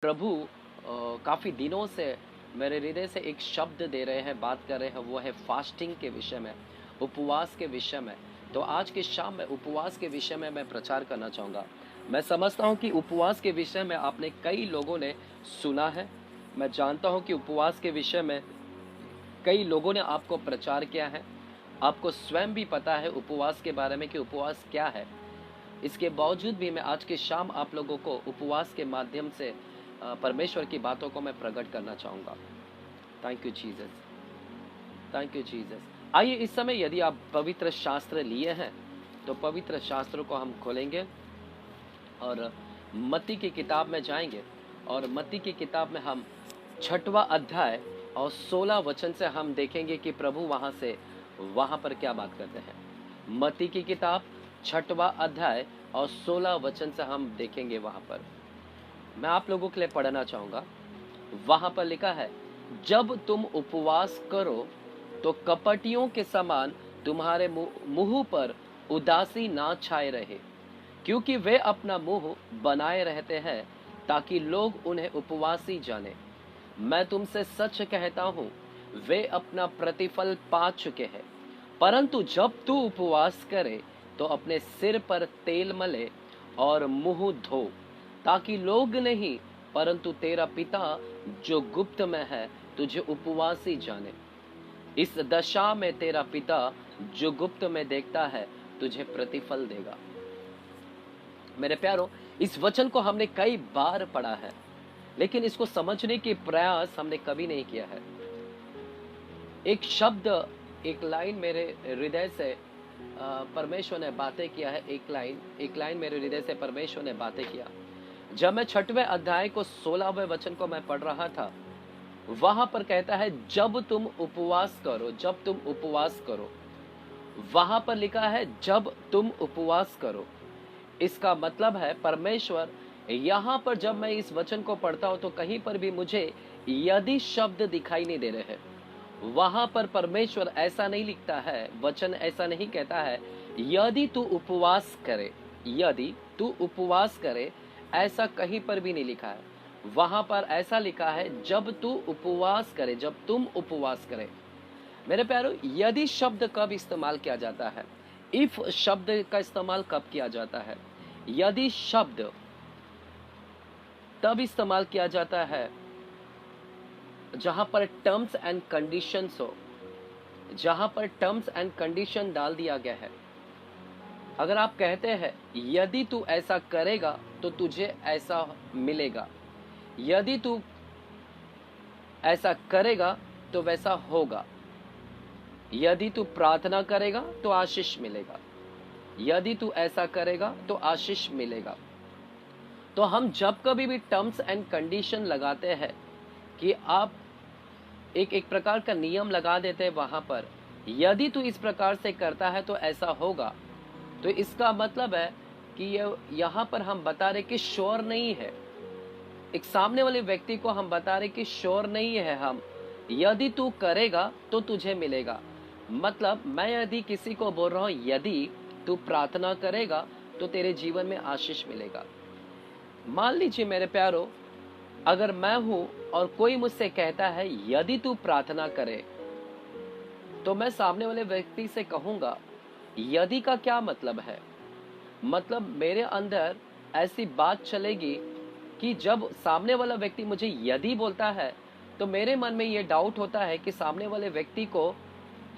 प्रभु काफ़ी दिनों से मेरे हृदय से एक शब्द दे रहे हैं, बात कर रहे हैं, वो है फास्टिंग के विषय में, उपवास के विषय में। तो आज की शाम में उपवास के विषय में मैं प्रचार करना चाहूँगा। मैं समझता हूँ कि उपवास के विषय में आपने कई लोगों ने सुना है। मैं जानता हूँ कि उपवास के विषय में कई लोगों ने आपको प्रचार किया है। आपको स्वयं भी पता है उपवास के बारे में कि उपवास क्या है। इसके बावजूद भी मैं आज की शाम आप लोगों को उपवास के माध्यम से परमेश्वर की बातों को मैं प्रकट करना चाहूँगा। Thank you Jesus, thank you Jesus. आइए इस समय यदि आप पवित्र शास्त्र लिए हैं तो पवित्र शास्त्रों को हम खोलेंगे और मत्ती की किताब में जाएंगे। और मत्ती की किताब में हम 6वां अध्याय और 16 वचन से हम देखेंगे कि प्रभु वहां पर क्या बात करते हैं। मत्ती की किताब 6वां अध्याय और 16 वचन से हम देखेंगे। वहां पर मैं आप लोगों के लिए पढ़ना चाहूंगा। वहां पर लिखा है, जब तुम उपवास करो तो कपटियों के समान तुम्हारे मुंह पर उदासी ना छाए रहे, क्योंकि वे अपना मुंह बनाए रहते हैं ताकि लोग उन्हें उपवासी जाने। मैं तुमसे सच कहता हूँ, वे अपना प्रतिफल पा चुके हैं। परंतु जब तू उपवास करे तो अपने सिर पर तेल मले और मुंह धो, ताकि लोग नहीं परंतु तेरा पिता जो गुप्त में है तुझे उपवासी जाने। इस दशा में तेरा पिता जो गुप्त में देखता है तुझे प्रतिफल देगा। मेरे प्यारों, इस वचन को हमने कई बार पढ़ा है, लेकिन इसको समझने के प्रयास हमने कभी नहीं किया है। एक शब्द, एक लाइन मेरे हृदय से परमेश्वर ने बातें किया है। एक लाइन मेरे हृदय से परमेश्वर ने बातें किया। जब मैं 6वें अध्याय को 16वें वचन को मैं पढ़ रहा था, वहां पर कहता है जब तुम उपवास करो, जब तुम उपवास करो। वहां पर लिखा है जब तुम उपवास करो। इसका मतलब है परमेश्वर यहां पर, जब मैं इस वचन को पढ़ता हूं तो कहीं पर भी मुझे यदि शब्द दिखाई नहीं दे रहे हैं। वहां पर परमेश्वर ऐसा नहीं लिखता है, वचन ऐसा नहीं कहता है यदि तू उपवास करे, यदि तू उपवास करे, ऐसा कहीं पर भी नहीं लिखा है। वहां पर ऐसा लिखा है जब तू उपवास करे, जब तुम उपवास करे। मेरे प्यारों, यदि शब्द कब इस्तेमाल किया जाता है? इफ शब्द का इस्तेमाल कब किया जाता है? यदि शब्द तब इस्तेमाल किया जाता है जहां पर टर्म्स एंड कंडीशंस हो, जहां पर टर्म्स एंड कंडीशन डाल दिया गया है। अगर आप कहते हैं यदि तू ऐसा करेगा तो तुझे ऐसा मिलेगा, यदि तू ऐसा करेगा तो वैसा होगा, यदि तू प्रार्थना करेगा तो आशीष मिलेगा, यदि तू ऐसा करेगा तो आशीष मिलेगा। तो हम जब कभी भी टर्म्स एंड कंडीशन लगाते हैं कि आप एक प्रकार का नियम लगा देते हैं वहां पर, यदि तू इस प्रकार से करता है तो ऐसा होगा, तो इसका मतलब है कि ये यहां पर हम बता रहे कि श्योर नहीं है। एक सामने वाले व्यक्ति को हम बता रहे कि श्योर नहीं है हम, यदि तू करेगा तो तुझे मिलेगा। मतलब मैं यदि किसी को बोल रहा हूं यदि तू प्रार्थना करेगा तो तेरे जीवन में आशीष मिलेगा। मान लीजिए मेरे प्यारो, अगर मैं हूं और कोई मुझसे कहता है यदि तू प्रार्थना करे, तो मैं सामने वाले व्यक्ति से कहूंगा यदि का क्या मतलब है। मतलब मेरे अंदर ऐसी बात चलेगी कि जब सामने वाला व्यक्ति मुझे यदि बोलता है तो मेरे मन में ये डाउट होता है कि सामने वाले व्यक्ति को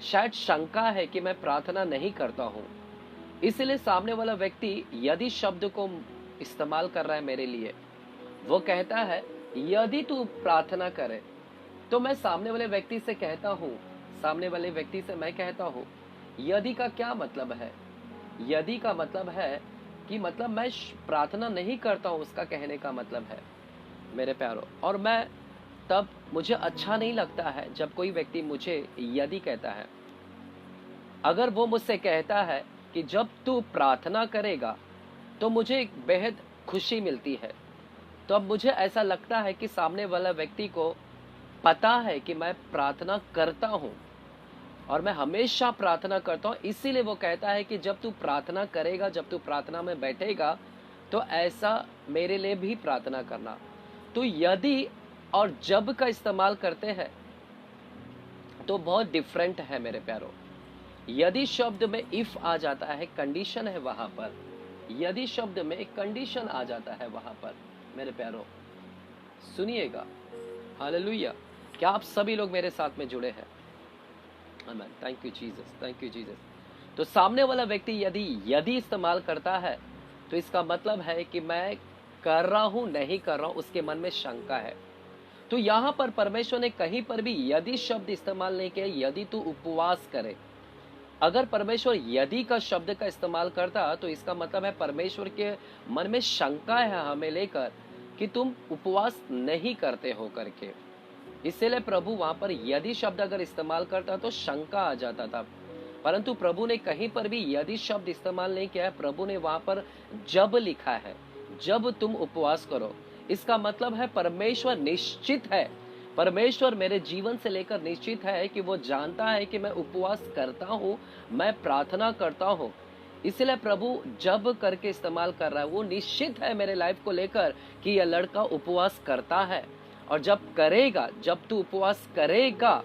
शायद शंका है कि मैं प्रार्थना नहीं करता हूं, इसलिए सामने वाला व्यक्ति यदि शब्द को इस्तेमाल कर रहा है मेरे लिए। वो कहता है यदि तू प्रार्थना करे, तो मैं सामने वाले व्यक्ति से कहता हूं, सामने वाले व्यक्ति से मैं कहता हूं यदि का क्या मतलब है। यदि का मतलब है कि मतलब मैं प्रार्थना नहीं करता हूं, उसका कहने का मतलब है मेरे प्यारों। और मैं तब मुझे अच्छा नहीं लगता है जब कोई व्यक्ति मुझे यदि कहता है। अगर वो मुझसे कहता है कि जब तू प्रार्थना करेगा, तो मुझे एक बेहद खुशी मिलती है। तो अब मुझे ऐसा लगता है कि सामने वाला व्यक्ति को पता है कि मैं प्रार्थना करता हूं और मैं हमेशा प्रार्थना करता हूं, इसीलिए वो कहता है कि जब तू प्रार्थना करेगा, जब तू प्रार्थना में बैठेगा तो ऐसा मेरे लिए भी प्रार्थना करना। तो यदि और जब का इस्तेमाल करते हैं तो बहुत डिफरेंट है मेरे प्यारों। यदि शब्द में इफ आ जाता है, कंडीशन है वहां पर, यदि शब्द में एक कंडीशन आ जाता है वहां पर मेरे प्यारों, सुनिएगा। हालेलुया। क्या आप सभी लोग मेरे साथ में जुड़े हैं? आमीन। Thank you Jesus, thank you Jesus. तो सामने वाला व्यक्ति यदि इस्तेमाल करता है तो इसका मतलब है कि मैं कर रहा हूं नहीं कर रहा हूं, उसके मन में शंका है। तो यहां पर परमेश्वर ने कहीं पर भी यदि शब्द इस्तेमाल नहीं किया, यदि तू उपवास करे। अगर परमेश्वर यदि का शब्द का इस्तेमाल करता तो इसका मतलब है परमेश्वर के मन में शंका है हमें लेकर कि तुम उपवास नहीं करते हो करके। इसलिए प्रभु वहां पर यदि शब्द अगर इस्तेमाल करता तो शंका आ जाता था, परंतु प्रभु ने कहीं पर भी यदि शब्द इस्तेमाल नहीं किया है। प्रभु ने वहां पर जब लिखा है, जब तुम उपवास करो। इसका मतलब है परमेश्वर निश्चित है, परमेश्वर मेरे जीवन से लेकर निश्चित है कि वो जानता है कि मैं उपवास करता हूं, मैं प्रार्थना करता हूं। इसलिए प्रभु जब करके इस्तेमाल कर रहा है, वो निश्चित है मेरे लाइफ को लेकर कि यह लड़का उपवास करता है। और जब करेगा, जब तू उपवास करेगा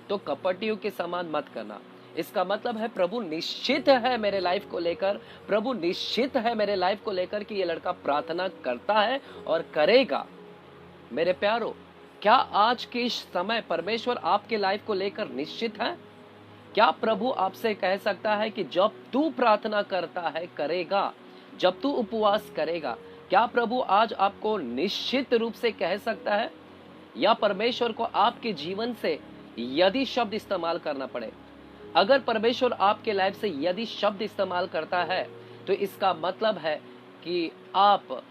तो कपटियों के समान मत करना। इसका मतलब है प्रभु निश्चित है मेरे लाइफ को लेकर, प्रभु निश्चित है मेरे लाइफ को लेकर कि ये लड़का प्रार्थना करता है और करेगा। मेरे प्यारो, क्या आज के समय परमेश्वर आपके लाइफ को लेकर निश्चित है? क्या प्रभु आपसे कह सकता है कि जब तू प्रार्थना करता है करेगा, जब तू उपवास करेगा? क्या प्रभु आज आपको निश्चित रूप से कह सकता है? या परमेश्वर को आपके जीवन से यदि शब्द इस्तेमाल करना पड़े? अगर परमेश्वर आपके लाइफ से यदि शब्द इस्तेमाल करता है तो इसका मतलब है कि आप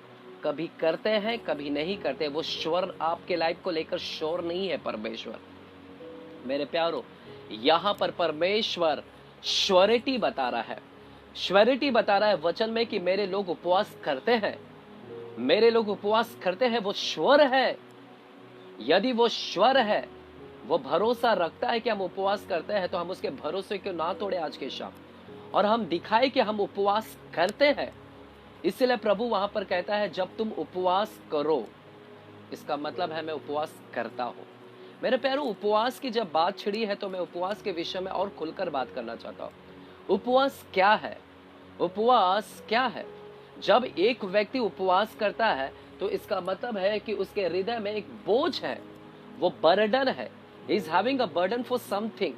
कभी करते हैं कभी नहीं करते। वो श्योर आपके लाइफ को लेकर श्योर नहीं है परमेश्वर। मेरे प्यारो, यहां पर परमेश्वर श्योरिटी बता रहा है, श्योरिटी बता रहा है वचन में कि मेरे लोग उपवास करते हैं, मेरे लोग उपवास करते हैं। वो श्योर है। यदि वो श्योर है, वो भरोसा रखता है कि हम उपवास करते हैं, तो हम उसके भरोसे को ना तोड़े आज के शाम, और हम दिखाए कि हम उपवास करते हैं। इसलिए प्रभु वहां पर कहता है जब तुम उपवास करो, इसका मतलब है मैं उपवास करता हूं। मेरे प्यारों, उपवास की जब बात छिड़ी है तो मैं उपवास के विषय में और खुलकर बात करना चाहता हूं। उपवास क्या है? उपवास क्या है? जब एक व्यक्ति उपवास करता है तो इसका मतलब है कि उसके हृदय में एक बोझ है, वो बर्डन है। He is having a burden for something।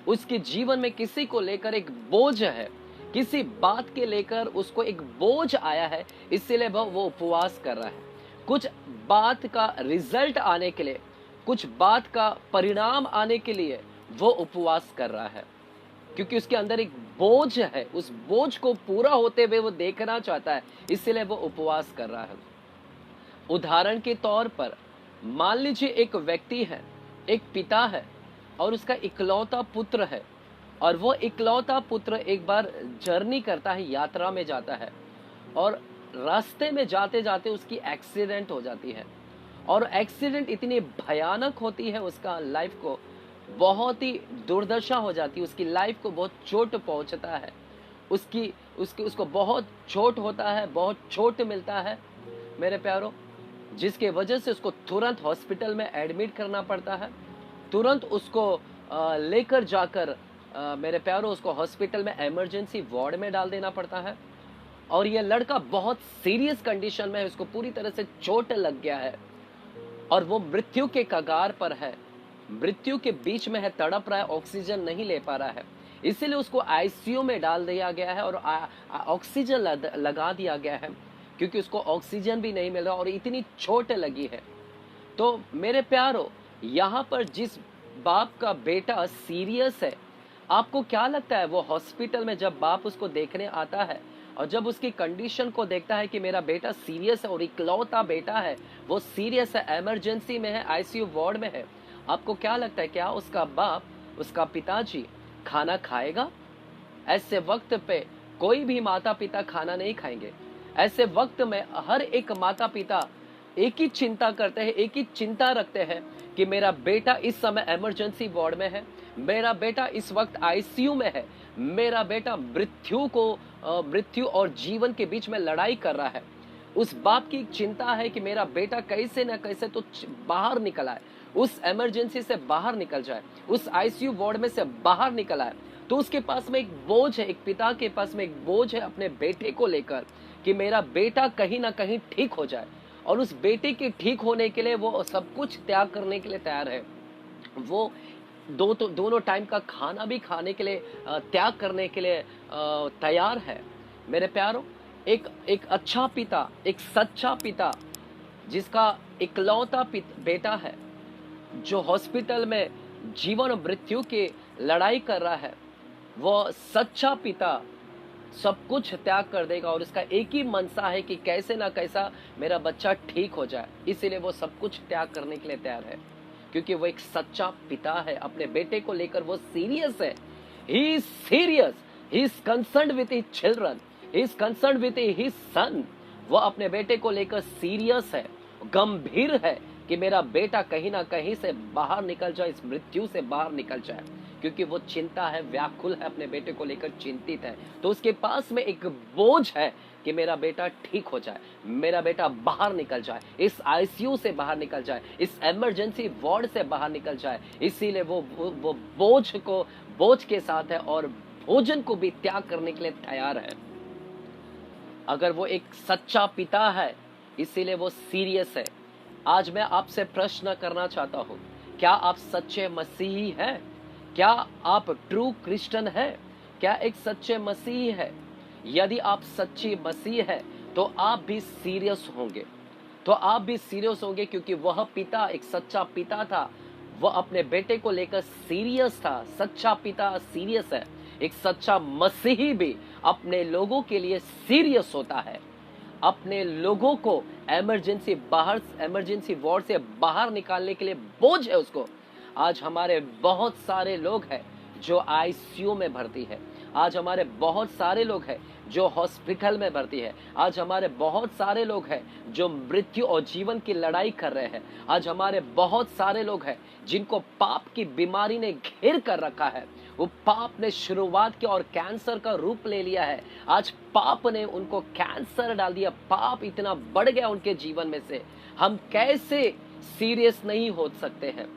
उसके जीवन में किसी को लेकर एक बोझ है, किसी बात के लेकर उसको एक बोझ आया है, इसलिए वो उपवास कर रहा है। कुछ बात का रिजल्ट आने के लिए, कुछ बात का परिणाम आने के लिए वो उपवास कर रहा है, क्योंकि उसके अंदर एक बोझ है। उस बोझ को पूरा होते हुए वो देखना चाहता है, इसलिए वो उपवास कर रहा है। उदाहरण के तौर पर मान लीजिए एक व्यक्ति है, एक पिता है और उसका इकलौता पुत्र है, और वो इकलौता पुत्र एक बार जर्नी करता है, यात्रा में जाता है, और रास्ते में जाते जाते उसकी एक्सीडेंट हो जाती है। और एक्सीडेंट इतनी भयानक होती है, उसका लाइफ को बहुत ही दुर्दशा हो जाती है, उसकी लाइफ को बहुत चोट पहुंचता है, उसको बहुत चोट होता है, बहुत चोट मिलता है मेरे प्यारों, जिसके वजह से उसको तुरंत हॉस्पिटल में एडमिट करना पड़ता है। तुरंत उसको लेकर जाकर मेरे प्यारों उसको हॉस्पिटल में इमरजेंसी वार्ड में डाल देना पड़ता है। और ये लड़का बहुत सीरियस कंडीशन में है, उसको पूरी तरह से चोट लग गया है और वो मृत्यु के कगार पर है, मृत्यु के बीच में है, तड़प रहा है, ऑक्सीजन नहीं ले पा रहा है। इसीलिए उसको आईसीयू में डाल दिया गया है और ऑक्सीजन लगा दिया गया है, क्योंकि उसको ऑक्सीजन भी नहीं मिल रहा और इतनी चोट लगी है। तो मेरे प्यारो, यहाँ पर जिस बाप का बेटा सीरियस है, आपको क्या लगता है वो हॉस्पिटल में जब बाप उसको देखने आता है और जब उसकी कंडीशन को देखता है कि मेरा बेटा सीरियस है और इकलौता बेटा है, वो सीरियस है, इमरजेंसी में है, आईसीयू वार्ड में है, आपको क्या लगता है क्या उसका बाप, उसका पिताजी खाना खाएगा? ऐसे वक्त पे कोई भी माता पिता खाना नहीं खाएंगे। ऐसे वक्त में हर एक माता पिता एक ही चिंता करते हैं, एक ही चिंता रखते हैं कि मेरा बेटा इस समय इमरजेंसी वार्ड में है, मेरा बेटा इस वक्त आईसीयू में है, मेरा बेटा मृत्यु और जीवन के बीच में लड़ाई कर रहा है। उस बाप की चिंता है कि मेरा बेटा कैसे न कैसे तो बाहर निकल आए, उस इमरजेंसी से बाहर निकल जाए, उस आईसीयू वार्ड में से बाहर निकल आए। तो उसके पास में एक बोझ है, एक पिता के पास में एक बोझ है अपने बेटे को लेकर कि मेरा बेटा कहीं ना कहीं ठीक हो जाए। और उस बेटे के ठीक होने के लिए वो सब कुछ त्याग करने के लिए तैयार है। वो दोनों टाइम का खाना भी खाने के लिए त्याग करने के लिए तैयार है। मेरे प्यारो, एक एक अच्छा पिता, एक सच्चा पिता जिसका इकलौता बेटा है, जो हॉस्पिटल में जीवन और मृत्यु की लड़ाई कर रहा है, वो सच्चा पिता सब कुछ त्याग कर देगा और उसका एक ही मनसा है कि कैसे ना कैसा मेरा बच्चा ठीक हो जाए। इसीलिए वो सब कुछ त्याग करने के लिए तैयार है, क्योंकि वो एक सच्चा पिता है। अपने बेटे को लेकर वो सीरियस है। He is serious, he is concerned with his children, he is concerned with his son. वो अपने बेटे को लेकर सीरियस है, गंभीर है कि मेरा बेटा कहीं ना कहीं से बाहर निकल जाए, इस मृत्यु से बाहर निकल जाए, क्योंकि वो चिंता है, व्याकुल है, अपने बेटे को लेकर चिंतित है। तो उसके पास में एक बोझ है कि मेरा बेटा ठीक हो जाए, मेरा बेटा बाहर निकल जाए, इस आईसीयू से बाहर निकल जाए, इस इमरजेंसी वार्ड से बाहर निकल जाए। इसीलिए वो बोझ के साथ है और भोजन को भी त्याग करने के लिए तैयार है। अगर वो एक सच्चा पिता है, इसीलिए वो सीरियस है। आज मैं आपसे प्रश्न करना चाहता हूं, क्या आप सच्चे मसीही हैं? क्या आप ट्रू क्रिश्चियन है? क्या एक सच्चे मसीही है? यदि आप सच्ची मसीह है तो आप भी सीरियस होंगे, क्योंकि वह पिता एक सच्चा पिता था। वह अपने बेटे को लेकर सीरियस था। सच्चा पिता सीरियस है। एक सच्चा मसीही भी अपने लोगों के लिए सीरियस होता है, अपने लोगों को इमरजेंसी वार्ड से बाहर निकालने के लिए बोझ है उसको। आज हमारे बहुत सारे लोग हैं जो आईसीयू में भर्ती है, आज हमारे बहुत सारे लोग हैं जो हॉस्पिटल में भर्ती है, आज हमारे बहुत सारे लोग हैं जो मृत्यु और जीवन की लड़ाई कर रहे हैं, आज हमारे बहुत सारे लोग हैं जिनको पाप की बीमारी ने घेर कर रखा है। वो पाप ने शुरुआत की और कैंसर का रूप ले लिया है। आज पाप ने उनको कैंसर डाल दिया, पाप इतना बढ़ गया उनके जीवन में से। हम कैसे सीरियस नहीं हो सकते हैं?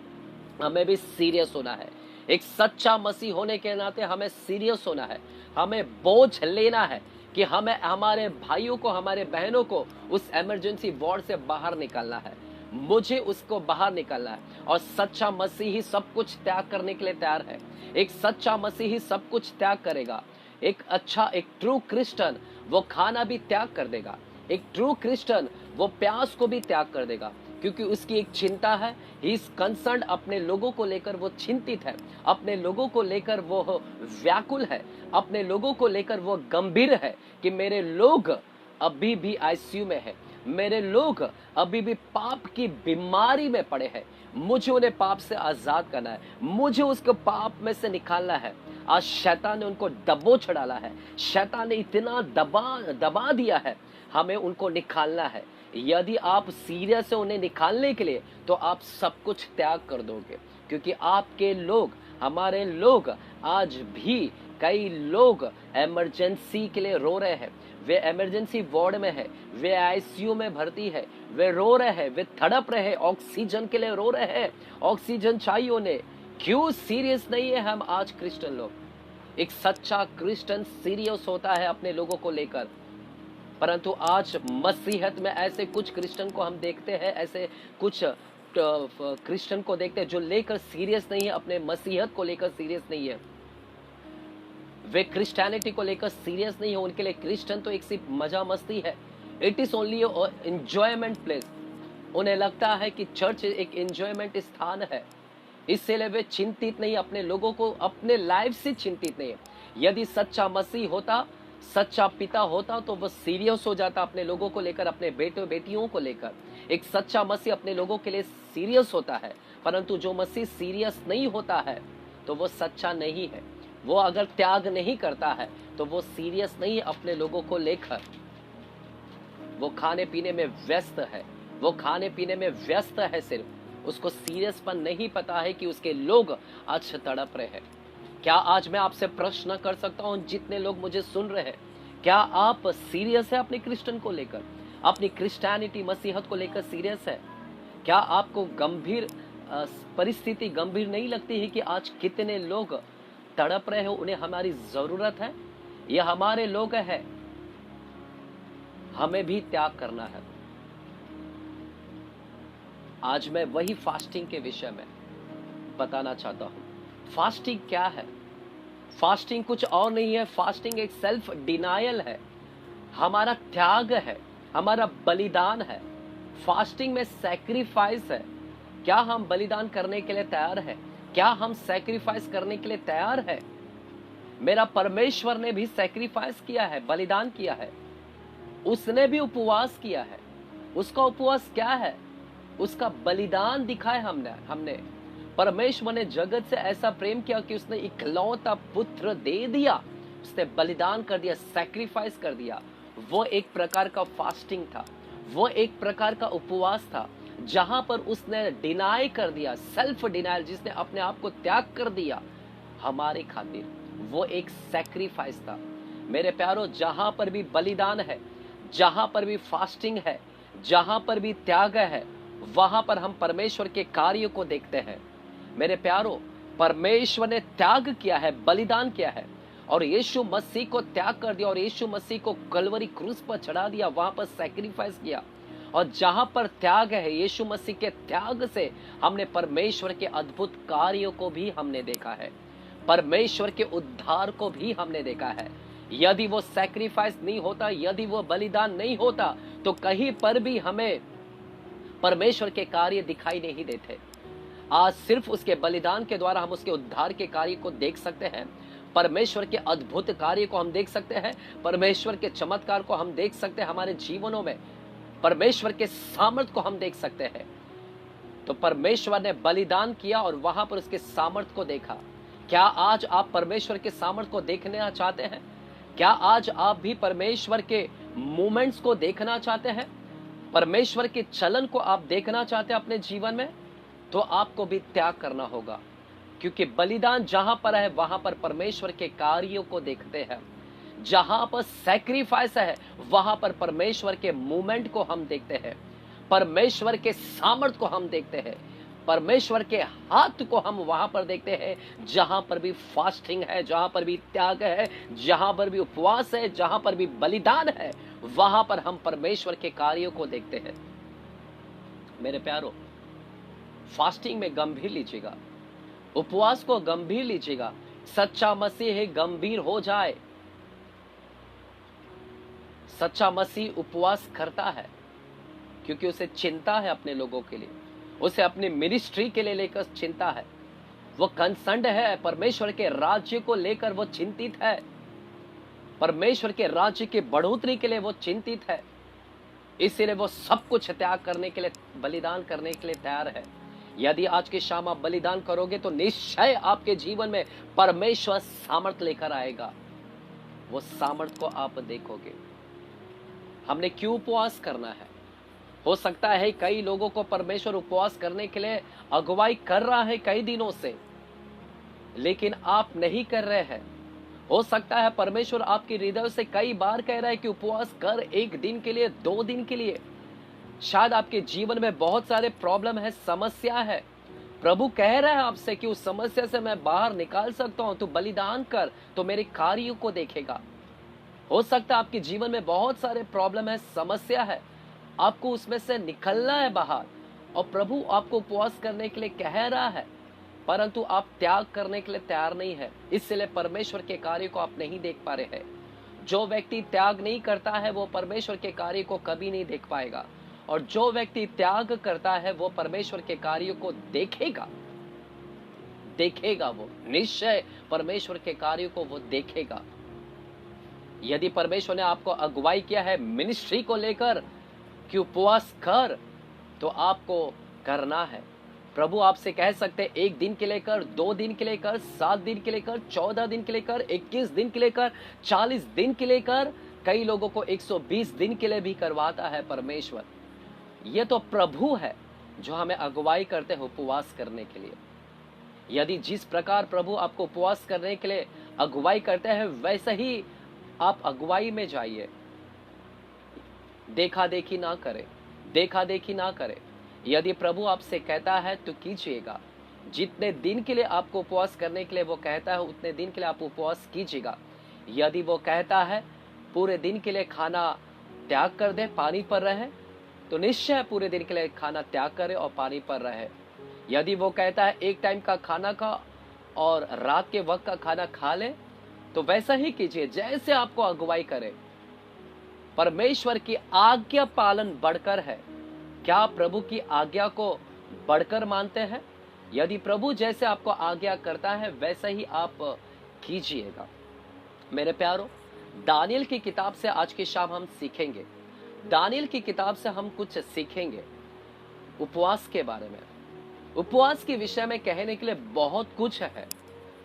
हमें भी सीरियस होना है। एक सच्चा मसीह होने के नाते हमें सीरियस होना है। हमें बोझ लेना है कि हमें हमारे भाइयों को, हमारे बहनों को उस इमरजेंसी वार्ड से बाहर निकालना है। मुझे उसको बाहर निकालना है। और सच्चा मसीही सब कुछ त्याग करने के लिए तैयार है। एक सच्चा मसीही सब कुछ त्याग करेगा। एक ट्रू क्रिश्चियन वो खाना भी त्याग कर देगा। एक ट्रू क्रिश्चियन वो प्यास को भी त्याग कर देगा, क्योंकि उसकी एक चिंता है। ही इज कंसर्न्ड, अपने लोगों को लेकर वो चिंतित है, अपने लोगों को लेकर वो व्याकुल है, अपने लोगों को लेकर वो गंभीर है कि मेरे लोग अभी भी आईसीयू में है, मेरे लोग अभी भी पाप की बीमारी में पड़े हैं। मुझे उन्हें पाप से आजाद करना है, मुझे उसको पाप में से निकालना है। आज शैतान ने उनको दबोच डाला है, शैतान ने इतना दबा दिया है, हमें उनको निकालना है। यदि आप सीरियस है उन्हें निकालने के लिए, तो आप सब कुछ त्याग कर दोगे, क्योंकि आपके लोग, हमारे लोग, आज भी कई लोग इमरजेंसी के लिए रो रहे हैं। वे इमरजेंसी वार्ड में है, वे आईसीयू में भर्ती है, वे रो रहे हैं, वे तड़प रहे हैं, ऑक्सीजन के लिए रो रहे हैं, ऑक्सीजन चाहिए उन्हें। क्यों सीरियस नहीं है हम आज क्रिश्चियन लोग? एक सच्चा क्रिश्चियन सीरियस होता है अपने लोगों को लेकर। परंतु आज मसीहत में ऐसे कुछ क्रिश्चियन को हम देखते हैं, ऐसे कुछ क्रिश्चियन को देखते हैं जो लेकर सीरियस नहीं है, अपने मसीहत को लेकर सीरियस नहीं है, वे क्रिश्चियनिटी को लेकर सीरियस नहीं है। उनके लिए क्रिश्चियन तो एक सिर्फ मजा मस्ती है। It is only enjoyment place. उन्हें लगता है कि चर्च एक एंजॉयमेंट स्थान है, इसलिए वे चिंतित नहीं, अपने लोगों को, अपने लाइफ से चिंतित नहीं है। यदि सच्चा मसीह होता, सच्चा पिता होता, तो वह सीरियस हो जाता अपने लोगों को लेकर, अपने बेटियों को लेकर। एक सच्चा मसीह अपने लोगों के लिए सीरियस होता है। परंतु जो मसीह सीरियस नहीं होता है तो वो सच्चा नहीं है। वो अगर त्याग नहीं करता है तो वो सीरियस नहीं है अपने लोगों को लेकर। वो खाने पीने में व्यस्त है, वो खाने पीने में व्यस्त है, सिर्फ उसको सीरियसपन नहीं पता है कि उसके लोग आज तड़प रहे हैं। क्या आज मैं आपसे प्रश्न कर सकता हूं, जितने लोग मुझे सुन रहे हैं, क्या आप सीरियस है अपने क्रिश्चियन को लेकर? अपनी क्रिश्चियनिटी मसीहत को लेकर सीरियस है? क्या आपको गंभीर परिस्थिति गंभीर नहीं लगती है कि आज कितने लोग तड़प रहे हो, उन्हें हमारी जरूरत है? ये हमारे लोग हैं, हमें भी त्याग करना है। आज मैं वही फास्टिंग के विषय में बताना चाहता हूं। फास्टिंग क्या है? फास्टिंग कुछ और नहीं है, फास्टिंग एक सेल्फ डिनायल है, हमारा त्याग है, हमारा बलिदान है। फास्टिंग में सैक्रिफाइस है। क्या हम बलिदान करने के लिए तैयार है? क्या हम सैक्रिफाइस करने के लिए तैयार है? मेरा परमेश्वर ने भी सैक्रिफाइस किया है, बलिदान किया है। उसने भी उपवास किया है। उसका उपवास क्या है? उसका बलिदान दिखाया हमने। परमेश्वर ने जगत से ऐसा प्रेम किया कि उसने इकलौता पुत्र दे दिया, उसने बलिदान कर दिया, सैक्रिफाइस कर दिया। वो एक प्रकार का फास्टिंग था, वो एक प्रकार का उपवास था, जहां पर उसने डिनाई कर दिया, सेल्फ डिनायल, जिसने अपने आप को त्याग कर दिया हमारे खातिर। वो एक सैक्रिफाइस था। मेरे प्यारो, जहां पर भी बलिदान है, जहां पर भी फास्टिंग है, जहां पर भी त्याग है, वहां पर हम परमेश्वर के कार्य को देखते हैं। मेरे प्यारो, परमेश्वर ने त्याग किया है, बलिदान किया है, और यीशु मसीह को त्याग कर दिया, और यीशु मसीह को कलवरी क्रूस पर चढ़ा दिया, वहां पर सैक्रिफाइस किया। और जहां पर त्याग है, यीशु मसीह के त्याग से हमने परमेश्वर के अद्भुत कार्यों को भी हमने देखा है, परमेश्वर के उद्धार को भी हमने देखा है। यदि वो सैक्रिफाइस नहीं होता, यदि वो बलिदान नहीं होता, तो कहीं पर भी हमें परमेश्वर के कार्य दिखाई नहीं देते। आज सिर्फ उसके बलिदान के द्वारा हम उसके उद्धार के कार्य को देख सकते हैं, परमेश्वर के अद्भुत कार्य को हम देख सकते हैं, परमेश्वर के चमत्कार को हम देख सकते हैं हमारे जीवनों में, परमेश्वर के सामर्थ को हम देख सकते हैं। तो परमेश्वर ने बलिदान किया और वहां पर उसके सामर्थ को देखा। क्या आज आप परमेश्वर के सामर्थ को देखना चाहते हैं? क्या आज आप भी परमेश्वर के मूवमेंट्स को देखना चाहते हैं? परमेश्वर के चलन को आप देखना चाहते हैं अपने जीवन में? तो आपको भी त्याग करना होगा, क्योंकि बलिदान जहां पर है, वहां पर परमेश्वर के कार्यों को देखते हैं। जहां पर सैक्रिफाइस है, वहां पर परमेश्वर के मूवमेंट को हम देखते हैं, परमेश्वर के सामर्थ को हम देखते हैं, परमेश्वर के हाथ को हम वहां पर देखते हैं। जहां पर भी फास्टिंग है, जहां पर भी त्याग है, जहां पर भी उपवास है, जहां पर भी बलिदान है, वहां पर हम परमेश्वर के कार्यों को देखते हैं। मेरे प्यारो, फास्टिंग में गंभीर लीजिएगा, उपवास को गंभीर लीजिएगा। सच्चा मसीह है, गंभीर हो जाए। सच्चा मसीह उपवास करता है क्योंकि उसे चिंता है अपने लोगों के लिए, उसे अपनी मिनिस्ट्री के लिए लेकर चिंता है। वो कंसर्न्ड है, परमेश्वर के राज्य को लेकर वो चिंतित है, परमेश्वर के राज्य की बढ़ोतरी के लिए वो चिंतित है। इसीलिए वो सब कुछ त्याग करने के लिए, बलिदान करने के लिए तैयार है। यदि आज की शाम आप बलिदान करोगे तो निश्चय आपके जीवन में परमेश्वर सामर्थ लेकर आएगा। वो सामर्थ को आप देखोगे। हमने क्यों उपवास करना है? हो सकता है कई लोगों को परमेश्वर उपवास करने के लिए अगुवाई कर रहा है कई दिनों से, लेकिन आप नहीं कर रहे हैं। हो सकता है परमेश्वर आपके हृदय से कई बार कह रहा है कि उपवास कर, 1 दिन के लिए, 2 दिन के लिए। शायद आपके जीवन में बहुत सारे प्रॉब्लम है, समस्या है। प्रभु कह रहा है आपसे कि उस समस्या से मैं बाहर निकाल सकता हूं, तो बलिदान कर, तो मेरे कार्यों को देखेगा। हो सकता है आपके जीवन में बहुत सारे प्रॉब्लम है, समस्या है, आपको उसमें से निकलना है बाहर, और प्रभु आपको उपवास करने के लिए कह रहा है, परंतु आप त्याग करने के लिए तैयार नहीं है। इसलिए परमेश्वर के कार्य को आप नहीं देख पा रहे हैं। जो व्यक्ति त्याग नहीं करता है वो परमेश्वर के कार्य को कभी नहीं देख पाएगा, और जो व्यक्ति त्याग करता है वो परमेश्वर के कार्यों को देखेगा। वो निश्चय परमेश्वर के कार्यों को वो देखेगा। यदि परमेश्वर ने आपको अगुवाई किया है मिनिस्ट्री को लेकर कि उपवास कर, तो आपको करना है। प्रभु आपसे कह सकते 1 दिन के लिए कर, 2 दिन के लिए कर, 7 दिन के लिए कर, 14 दिन के लिए कर, 21 दिन के लिए कर, 40 दिन के लिए कर, कई लोगों को 120 दिन के लिए भी करवाता है परमेश्वर। ये तो प्रभु है जो हमें अगुवाई करते हैं उपवास करने के लिए। यदि जिस प्रकार प्रभु आपको उपवास करने के लिए अगुवाई करते हैं, वैसे ही आप अगुवाई में जाइए। देखा देखी ना करें, देखा देखी ना करें। यदि प्रभु आपसे कहता है तो कीजिएगा। जितने दिन के लिए आपको उपवास करने के लिए वो कहता है उतने दिन के लिए आप उपवास कीजिएगा। यदि वो कहता है पूरे दिन के लिए खाना त्याग कर दे, पानी पर रहे, तो निश्चय पूरे दिन के लिए खाना त्याग करे और पानी पर रहे। यदि वो कहता है एक टाइम का खाना खा और रात के वक्त का खाना खा ले, तो वैसा ही कीजिए जैसे आपको अगुवाई करे। परमेश्वर की आज्ञा पालन बढ़कर है। क्या आप प्रभु की आज्ञा को बढ़कर मानते हैं? यदि प्रभु जैसे आपको आज्ञा करता है वैसा ही आप कीजिएगा। मेरे प्यारो, दानियल की किताब से आज की शाम हम सीखेंगे। दानियल की किताब से हम कुछ सीखेंगे उपवास के बारे में। उपवास के विषय में कहने के लिए बहुत कुछ है,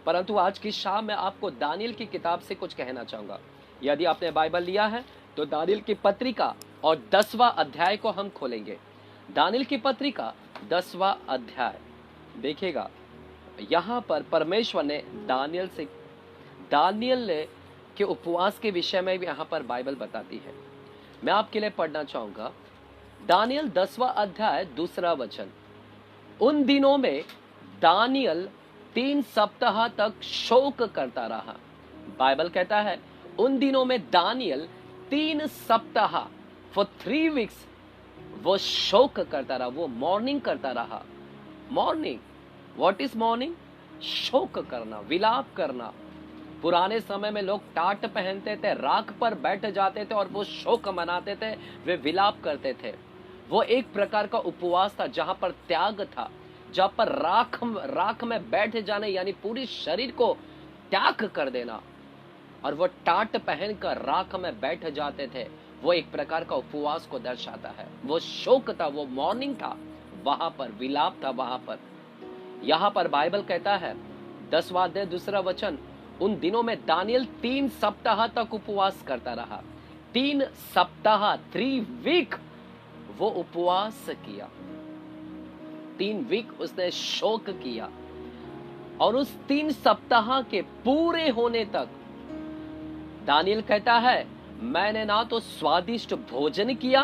परंतु आज की शाम में आपको दानियल की किताब से कुछ कहना चाहूंगा। यदि आपने बाइबल लिया है तो दानियल की पत्रिका और 10वां अध्याय को हम खोलेंगे। दानियल की पत्रिका 10वां अध्याय देखिएगा। यहां पर परमेश्वर ने दानियल के उपवास के विषय में भी यहां पर बाइबल बताती है। मैं आपके लिए पढ़ना चाहूंगा दानियल 10वां अध्याय 2 वचन। उन दिनों में दानियल 3 सप्ताह तक शोक करता रहा। बाइबल कहता है उन दिनों में दानियल 3 सप्ताह फॉर 3 वीक्स वो शोक करता रहा, वो मॉर्निंग करता रहा। Morning, what is morning? शोक करना, विलाप करना। पुराने समय में लोग टाट पहनते थे, राख पर बैठ जाते थे और वो शोक मनाते थे, वे विलाप करते थे। वो एक प्रकार का उपवास था जहां पर त्याग था, जहां पर राख में बैठ जाने यानी पूरी शरीर को त्याग कर देना, और वो टाट पहनकर राख में बैठ जाते थे। वो एक प्रकार का उपवास को दर्शाता है। वो शोक था, वो मॉर्निंग था, वहां पर विलाप था। वहां पर यहां पर बाइबल कहता है 10वां अध्याय 2 वचन, उन दिनों में दानियल 3 सप्ताह तक उपवास करता रहा। 3 सप्ताह, 3 वीक वो उपवास किया। 3 वीक उसने शोक किया, और उस 3 सप्ताह के पूरे होने तक दानियल कहता है मैंने ना तो स्वादिष्ट भोजन किया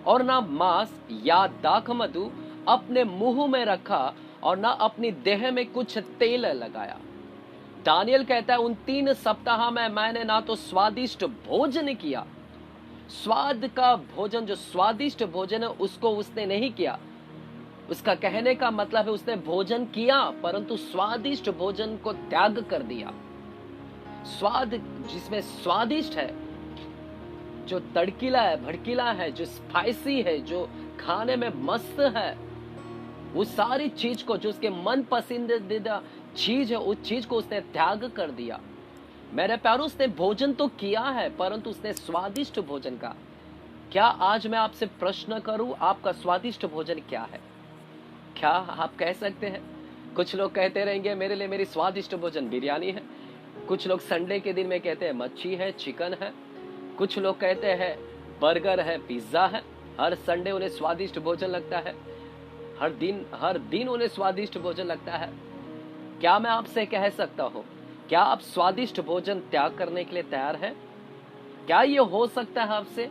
और ना मांस या दाख मधु अपने मुंह में रखा और ना अपनी देह में कुछ तेल लगाया। दानियल कहता है उन 3 सप्ताह में मैंने ना तो स्वादिष्ट भोजन किया, स्वाद का भोजन, जो स्वादिष्ट भोजन है उसको उसने नहीं किया। उसका कहने का मतलब है उसने भोजन किया परंतु स्वादिष्ट भोजन को त्याग कर दिया। स्वाद जिसमें स्वादिष्ट है, जो तड़कीला है, भड़कीला है, जो स्पाइसी है, जो खाने में मस्त है, उस सारी चीज को, जो उसके मन पसंदीदा चीज है, उस चीज को उसने त्याग कर दिया। मेरे प्यारों, उसने भोजन तो किया है परंतु उसने स्वादिष्ट भोजन का। क्या आज मैं आपसे प्रश्न करूं, आपका स्वादिष्ट भोजन क्या है? क्या आप कह सकते हैं? कुछ लोग कहते रहेंगे मेरे लिए मेरी स्वादिष्ट भोजन बिरयानी है। कुछ लोग संडे के दिन में कहते हैं मच्छी है, चिकन है। कुछ लोग कहते हैं बर्गर है, पिज्जा है। हर संडे उन्हें स्वादिष्ट भोजन लगता है, हर दिन उन्हें स्वादिष्ट भोजन लगता है। क्या मैं आपसे कह सकता हूं, क्या आप स्वादिष्ट भोजन त्याग करने के लिए तैयार हैं? क्या ये हो सकता है आपसे?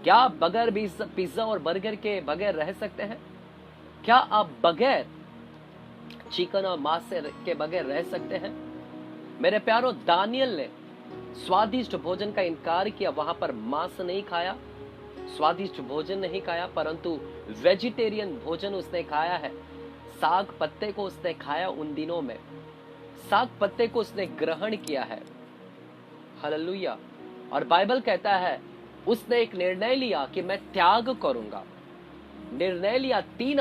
क्या आप बगैर पिज्जा और बर्गर के बगैर रह सकते हैं? क्या आप बगैर चिकन और मांस के बगैर रह सकते हैं? मेरे प्यारों, दानियल ने स्वादिष्ट भोजन का इनकार किया। वहां पर मांस नहीं खाया, स्वादिष्ट भोजन नहीं खाया, परंतु वेजिटेरियन भोजन उसने खाया है। साग पत्ते को उसने खाया। उन दिनों में साग पत्ते को उसने ग्रहण किया है। हालेलुया। और बाइबल कहता है उसने एक निर्णय लिया कि मैं त्याग करूंगा। निर्णय लिया 3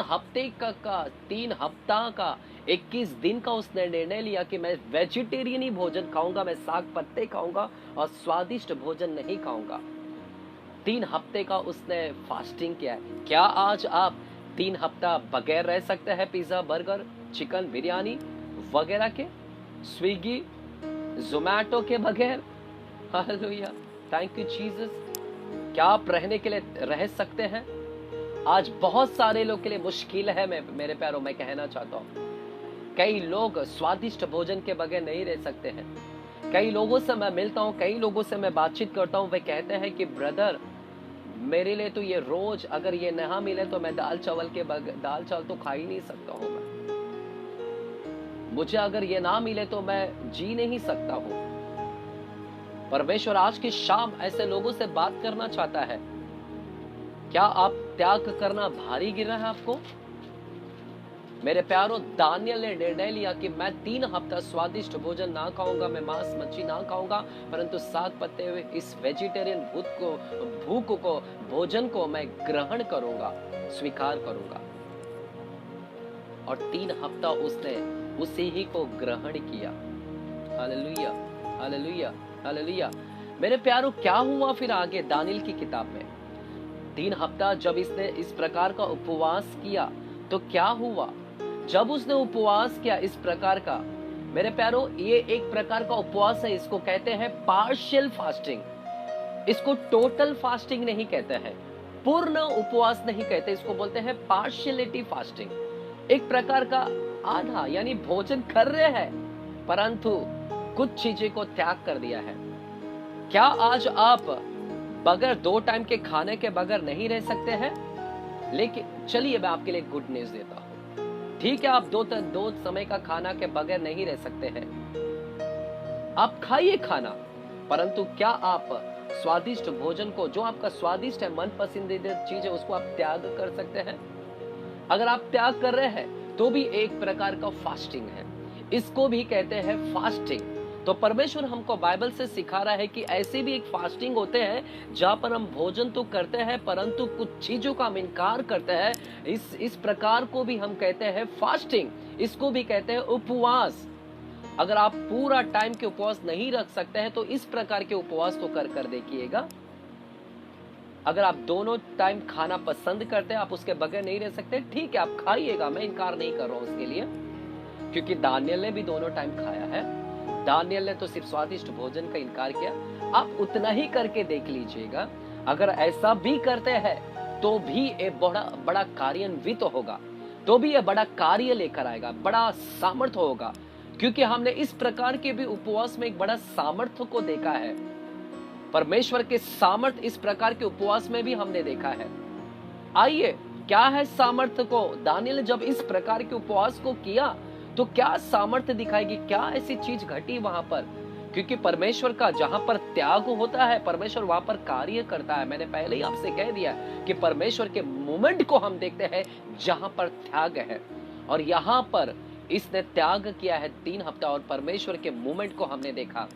हफ्ता का 21 दिन का उसने निर्णय लिया कि मैं वेजिटेरियन ही भोजन खाऊंगा, मैं साग पत्ते खाऊंगा और स्वादिष्ट भोजन नहीं खाऊंगा। 3 हफ्ते का उसने फास्टिंग किया है। क्या आज आप 3 हफ्ता बगैर रह सकते हैं पिज्जा, बर्गर, चिकन, बिरयानी वगैरह के, स्विगी, जोमैटो के बगैर? Hallelujah, thank you Jesus. क्या आप रहने के लिए रह सकते हैं? आज बहुत सारे लोग के लिए मुश्किल है। मेरे प्यारों, मैं कहना चाहता हूं कई लोग स्वादिष्ट भोजन के बगैर नहीं रह सकते हैं। कई लोगों से मैं मिलता हूं, कई लोगों से मैं बातचीत करता हूं, वे कहते हैं कि ब्रदर मेरे लिए तो ये रोज अगर ये ना मिले तो मैं दाल चावल तो खा ही नहीं सकता हूं मैं। मुझे अगर ये ना मिले तो मैं जी नहीं सकता हूं। परमेश्वर आज की शाम ऐसे लोगों से बात करना चाहता है। क्या आप त्याग करना भारी गिर रहा है आपको? मेरे प्यारों, दानियल ने निर्णय लिया कि मैं 3 हफ्ता स्वादिष्ट भोजन ना खाऊंगा, मैं मांस मच्छी ना खाऊंगा, परंतु साग पत्ते हुए इस वेजिटेरियन भूख को भोजन को मैं ग्रहण करूंगा, स्वीकार करूंगा। और 3 हफ्ता उसने उसी ही को ग्रहण किया। Hallelujah, hallelujah, hallelujah. मेरे प्यारों, क्या हुआ फिर आगे दानियल की किताब में? 3 हफ्ता जब इसने इस प्रकार का उपवास किया तो क्या हुआ? जब उसने उपवास किया इस प्रकार का, मेरे प्यारों, ये एक प्रकार का उपवास है। इसको कहते हैं पार्शियल फास्टिंग। इसको टोटल फास्टिंग नहीं कहते हैं, पूर्ण उपवास नहीं कहते, इसको बोलते हैं पार्शियलिटी फास्टिंग। एक प्रकार का आधा, यानी भोजन कर रहे हैं परंतु कुछ चीजें को त्याग कर दिया है। क्या आज आप बगैर 2 टाइम के खाने के बगैर नहीं रह सकते हैं? लेकिन चलिए मैं आपके लिए गुड न्यूज देता हूं। ठीक है, आप दो समय का खाना के बगैर नहीं रह सकते हैं, आप खाइए खाना, परंतु क्या आप स्वादिष्ट भोजन को, जो आपका स्वादिष्ट है, मन पसंदीदा चीज है, उसको आप त्याग कर सकते हैं? अगर आप त्याग कर रहे हैं तो भी एक प्रकार का फास्टिंग है, इसको भी कहते हैं फास्टिंग। तो परमेश्वर हमको बाइबल से सिखा रहा है कि ऐसे भी एक फास्टिंग होते हैं जहां पर हम भोजन तो करते हैं परंतु कुछ चीजों का हम इनकार करते हैं। इस प्रकार को भी हम कहते हैं फास्टिंग, इसको भी कहते हैं उपवास। अगर आप पूरा टाइम के उपवास नहीं रख सकते हैं तो इस प्रकार के उपवास तो कर देखिएगा। अगर आप दोनों टाइम खाना पसंद करते हैं, आप उसके बगैर नहीं रह सकते, ठीक है, आप खाइएगा, मैं इनकार नहीं कर रहा हूं उसके लिए, क्योंकि दानियल ने भी दोनों टाइम खाया है। दानियल ने तो सिर्फ स्वादिष्ट भोजन का इनकार किया। आप उतना ही करके देख लीजिएगा। अगर ऐसा भी करते हैं तो भी एक बड़ा कार्यान्वित होगा, तो भी ये बड़ा कार्य लेकर आएगा, बड़ा सामर्थ्य होगा, क्योंकि हमने इस प्रकार के भी उपवास में एक बड़ा सामर्थ्य को देखा है। परमेश्वर के सामर्थ्य इस प्रकार के उपवास में भी हमने देखा है। आइए, क्या है सामर्थ्य को? दानियल ने जब इस प्रकार के उपवास को किया तो क्या सामर्थ्य दिखाएगी, क्या ऐसी चीज घटी वहां पर? क्योंकि परमेश्वर का जहां पर त्याग होता है, परमेश्वर वहां पर कार्य करता है। मैंने पहले ही आपसे कह दिया कि परमेश्वर के मूवमेंट को हम देखते हैं जहां पर त्याग है, और यहां पर इसने त्याग किया है 3 हफ्ता, और परमेश्वर के मूवमेंट को हमने देखा।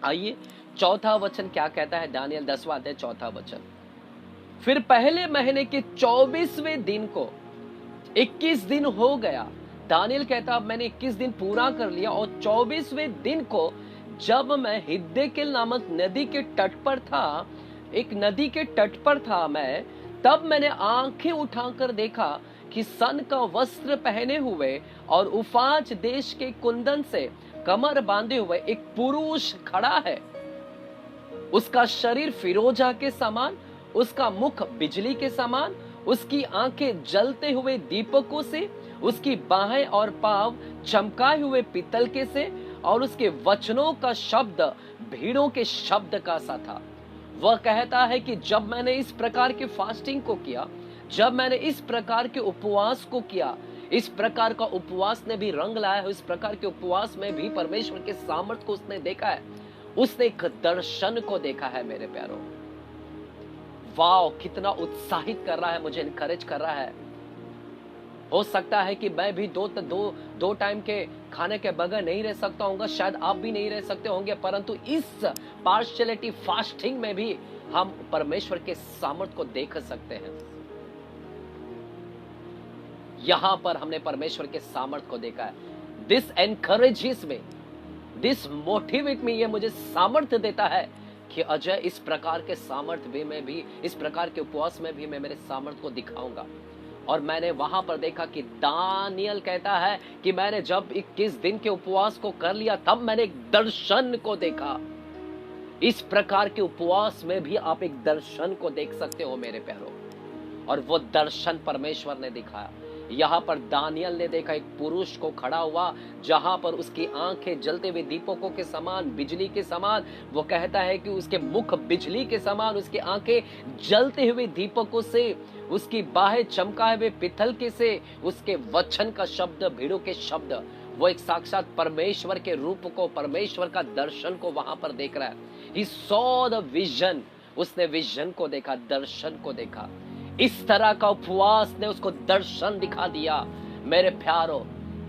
आइए, 4था वचन क्या कहता है? दानियल 10वां अध्याय 4था वचन। फिर पहले महीने के 24वें दिन को, 21 दिन हो गया। दानियल कहता अब मैंने 21 दिन पूरा कर लिया, और 24वें दिन को जब मैं हिद्देकेल नामक नदी के तट पर था, एक नदी के तट पर था मैं, तब मैंने आंखें उठाकर देखा कि सन का वस्त्र पहने हुए और उफाज देश के कुंदन से कमर बांधे हुए एक पुरुष खड़ा है। उसका शरीर फिरोजा के समान, उसका मुख बिजली के समान, उसकी आंखें जलते हुए दीपकों से, उसकी बाहें और पांव चमकाए हुए पीतल के से, और उसके वचनों का शब्द भीड़ों के शब्द का सा था। वह कहता है कि जब मैंने इस प्रकार के फास्टिंग को किया, जब मैंने इस प्रकार के उपवास को किया, इस प्रकार का उपवास ने भी रंग लाया है, इस प्रकार के उपवास में भी परमेश्वर के सामर्थ्य को उसने देखा है, उसने एक दर्शन को देखा है। मेरे प्यारों, वाव, कितना उत्साहित कर रहा है, मुझे इनकरेज कर रहा है। हो सकता है कि मैं भी दो टाइम के खाने के बगैर नहीं रह सकता हूँ, शायद आप भी नहीं रह सकते होंगे, परंतु इस पार्शियलिटी फास्टिंग में भी हम परमेश्वर के सामर्थ्य को देख सकते हैं। यहां पर हमने परमेश्वर के सामर्थ्य को देखा है। This encourages me, this motivate me, ये मुझे सामर्थ्य देता है कि अजय, इस प्रकार के सामर्थ्य में भी, इस प्रकार के उपवास में भी मैं मेरे सामर्थ्य को दिखाऊंगा। और मैंने वहां पर देखा कि दानियल कहता है कि मैंने जब 21 दिन के उपवास को कर लिया, तब मैंने एक दर्शन को देखा। इस प्रकार के उपवास में भी आप एक दर्शन को देख सकते हो मेरे प्यारों, और वो दर्शन परमेश्वर ने दिखाया। यहाँ पर दानियल ने देखा एक पुरुष को खड़ा हुआ, जहां पर उसकी आंखें जलते हुए दीपकों के समान, बिजली के समान। वो कहता है कि उसके मुख बिजली के समान, उसकी आंखें जलते हुए दीपकों से, उसकी बाहें चमकाए हुए पित्तल के से, उसके वचन का शब्द, भीड़ों के शब्द। वो एक साक्षात परमेश्वर के रूप को, परमेश्वर का दर्शन को वहां पर देख रहा है। He saw the vision, उसने विजन को देखा, दर्शन को देखा। इस तरह का उपवास ने उसको दर्शन दिखा दिया। मेरे प्यारो,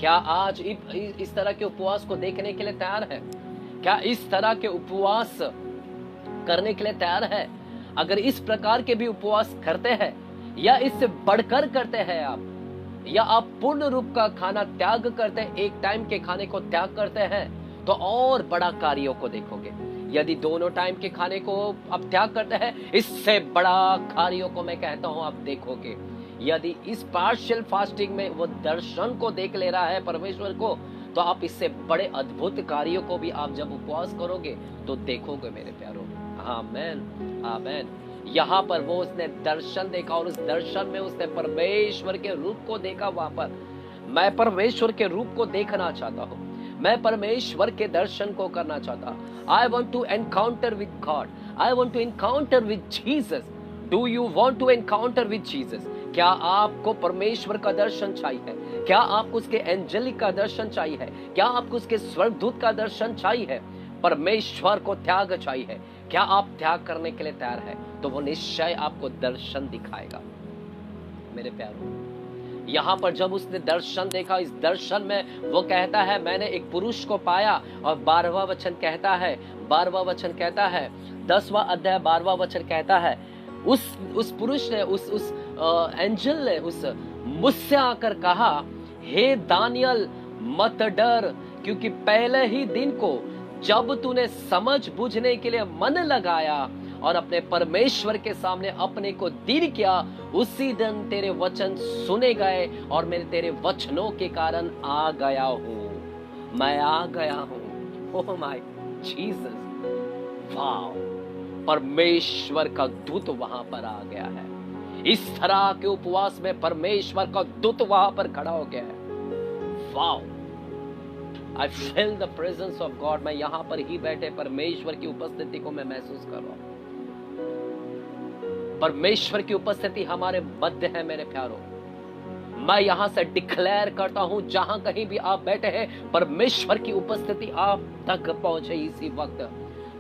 क्या आज इस तरह के उपवास को देखने के लिए तैयार है? क्या इस तरह के उपवास करने के लिए तैयार है? अगर इस प्रकार के भी उपवास करते हैं या इससे बढ़कर करते हैं आप, या आप पूर्ण रूप का खाना त्याग करते हैं, एक टाइम के खाने को त्याग करते हैं, तो और बड़ा कार्यों को देखोगे। यदि दोनों टाइम के खाने को आप त्याग करते हैं, इससे बड़ा कार्यों को मैं कहता हूं आप देखोगे। यदि इस पार्शियल फास्टिंग में वो दर्शन को देख ले रहा है परमेश्वर को, तो आप इससे बड़े अद्भुत कार्यों को भी आप जब उपवास करोगे तो देखोगे मेरे प्यारों। आमेन, आमेन। यहाँ पर वो उसने दर्शन देखा और उस दर्शन में उसने परमेश्वर के रूप को देखा। वहां पर मैं परमेश्वर के रूप को देखना चाहता हूँ, मैं परमेश्वर के दर्शन को करना चाहता। I want to encounter with God. I want to encounter with Jesus. Do you want to encounter with Jesus? क्या आपको परमेश्वर का दर्शन चाहिए? क्या आपको उसके एंजेलिक का दर्शन चाहिए? क्या आपको उसके स्वर्गदूत का दर्शन चाहिए? परमेश्वर को त्याग चाहिए? क्या आप त्याग करने के लिए तैयार है? तो वो निश्चय आपको दर्शन दिखाएगा मेरे प्यारों। यहाँ पर जब उसने दर्शन देखा, इस दर्शन में वो कहता है मैंने एक पुरुष को पाया, और 12वां वचन कहता है, 12वां वचन कहता है, 10वां अध्याय 12वां वचन कहता है, उस पुरुष ने, उस एंजल ने उस मुझसे आकर कहा, हे दानियल मत डर, क्योंकि पहले ही दिन को जब तूने समझ बुझने के लिए मन लगाया और अपने परमेश्वर के सामने अपने को दीन किया, उसी दिन तेरे वचन सुने गए और मैं तेरे वचनों के कारण आ गया हूं। मैं आ गया हूं। ओह माय जीसस, वाओ, परमेश्वर का दूत वहां पर आ गया है। इस तरह के उपवास में परमेश्वर का दूत वहां पर खड़ा हो गया है। Wow, I feel the presence of God। मैं यहाँ पर ही बैठे परमेश्वर की उपस्थिति को मैं महसूस कर रहा हूँ। परमेश्वर की उपस्थिति हमारे मध्य है मेरे प्यारों। मैं यहाँ से डिक्लेयर करता हूँ, जहां कहीं भी आप बैठे हैं, परमेश्वर की उपस्थिति आप तक पहुंचे इसी वक्त।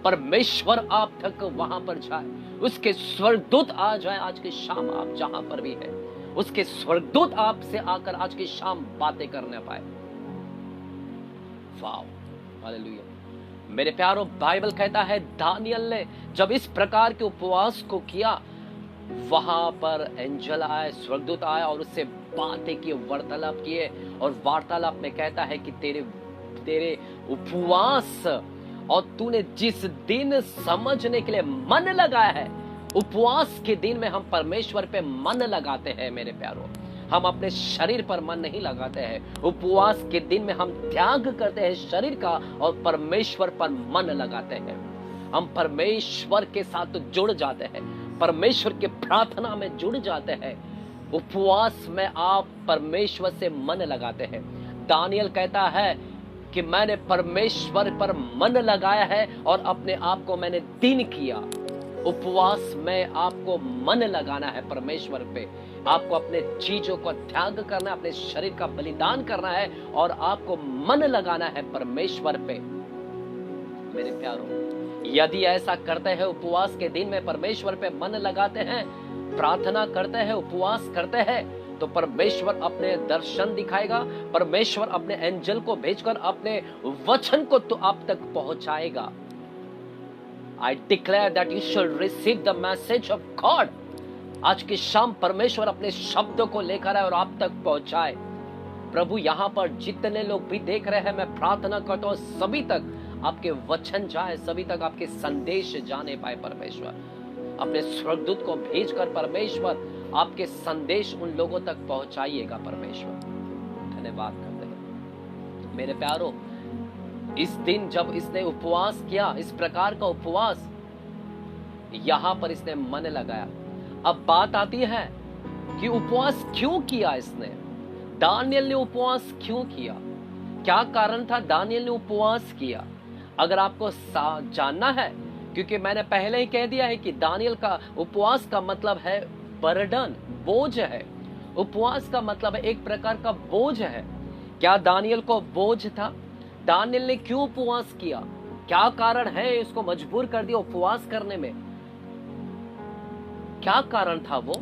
परमेश्वर आप तक वहां पर जाए, उसके स्वर्गदूत आ जाए आज की शाम। आप जहां पर भी है, उसके स्वर्गदूत आपसे आकर आज की शाम बातें करने पाए। Wow, hallelujah. मेरे प्यारों, बाइबल कहता है दानियल ने जब इस प्रकार के उपवास को किया, वहां पर एंजल आए, स्वर्गदूत आया और उससे बातें की, वार्तालाप किए। और वार्तालाप में कहता है कि तेरे उपवास और तूने जिस दिन समझने के लिए मन लगाया है, उपवास के दिन में हम परमेश्वर पे मन लगाते हैं मेरे प्यारों। हम अपने शरीर पर मन नहीं लगाते हैं। उपवास के दिन में हम त्याग करते हैं शरीर का और परमेश्वर पर मन लगाते हैं। हम परमेश्वर के साथ जुड़ जाते हैं, परमेश्वर के प्रार्थना में जुड़ जाते हैं। उपवास में आप परमेश्वर से मन लगाते हैं। दानियल कहता है कि मैंने परमेश्वर पर मन लगाया है और अपने आप को मैंने दीन किया। उपवास में आपको मन लगाना है परमेश्वर पे। आपको अपने चीजों को त्याग करना है, अपने शरीर का बलिदान करना है और आपको मन लगाना है परमेश्वर पे मेरे प्यारों। यदि ऐसा करते हैं, उपवास के दिन में परमेश्वर पे मन लगाते हैं, प्रार्थना करते हैं, उपवास करते हैं, तो परमेश्वर अपने दर्शन दिखाएगा। परमेश्वर अपने एंजल को भेजकर अपने वचन को तो आप तक पहुंचाएगा। I declare that you shall receive the message of God। आज की शाम परमेश्वर अपने शब्दों को लेकर आए और आप तक पहुंचाए। प्रभु, यहाँ पर जितने लोग भी देख रहे हैं, मैं प्रार्थना करता हूँ सभी तक आपके वचन जाए, सभी तक आपके संदेश जाने पाए। परमेश्वर अपने स्वर्गदूत को भेजकर परमेश्वर आपके संदेश उन लोगों तक पहुंचाइएगा। परमेश्वर धन्यवाद करते हैं मेरे प्यारों। इस दिन जब इसने उपवास किया, इस प्रकार का उपवास, यहां पर इसने मन लगाया। अब बात आती है कि उपवास क्यों किया इसने। दानियल ने उपवास क्यों किया? क्या कारण था दानियल ने उपवास किया? अगर आपको जानना है, क्योंकि मैंने पहले ही कह दिया है कि दानियल का उपवास का मतलब है बर्डन, बोझ है। उपवास का मतलब है एक प्रकार का बोझ है। क्या दानियल को बोझ था? दानियल ने क्यों उपवास किया? क्या कारण है इसको मजबूर कर दिया उपवास करने में? क्या कारण था वो?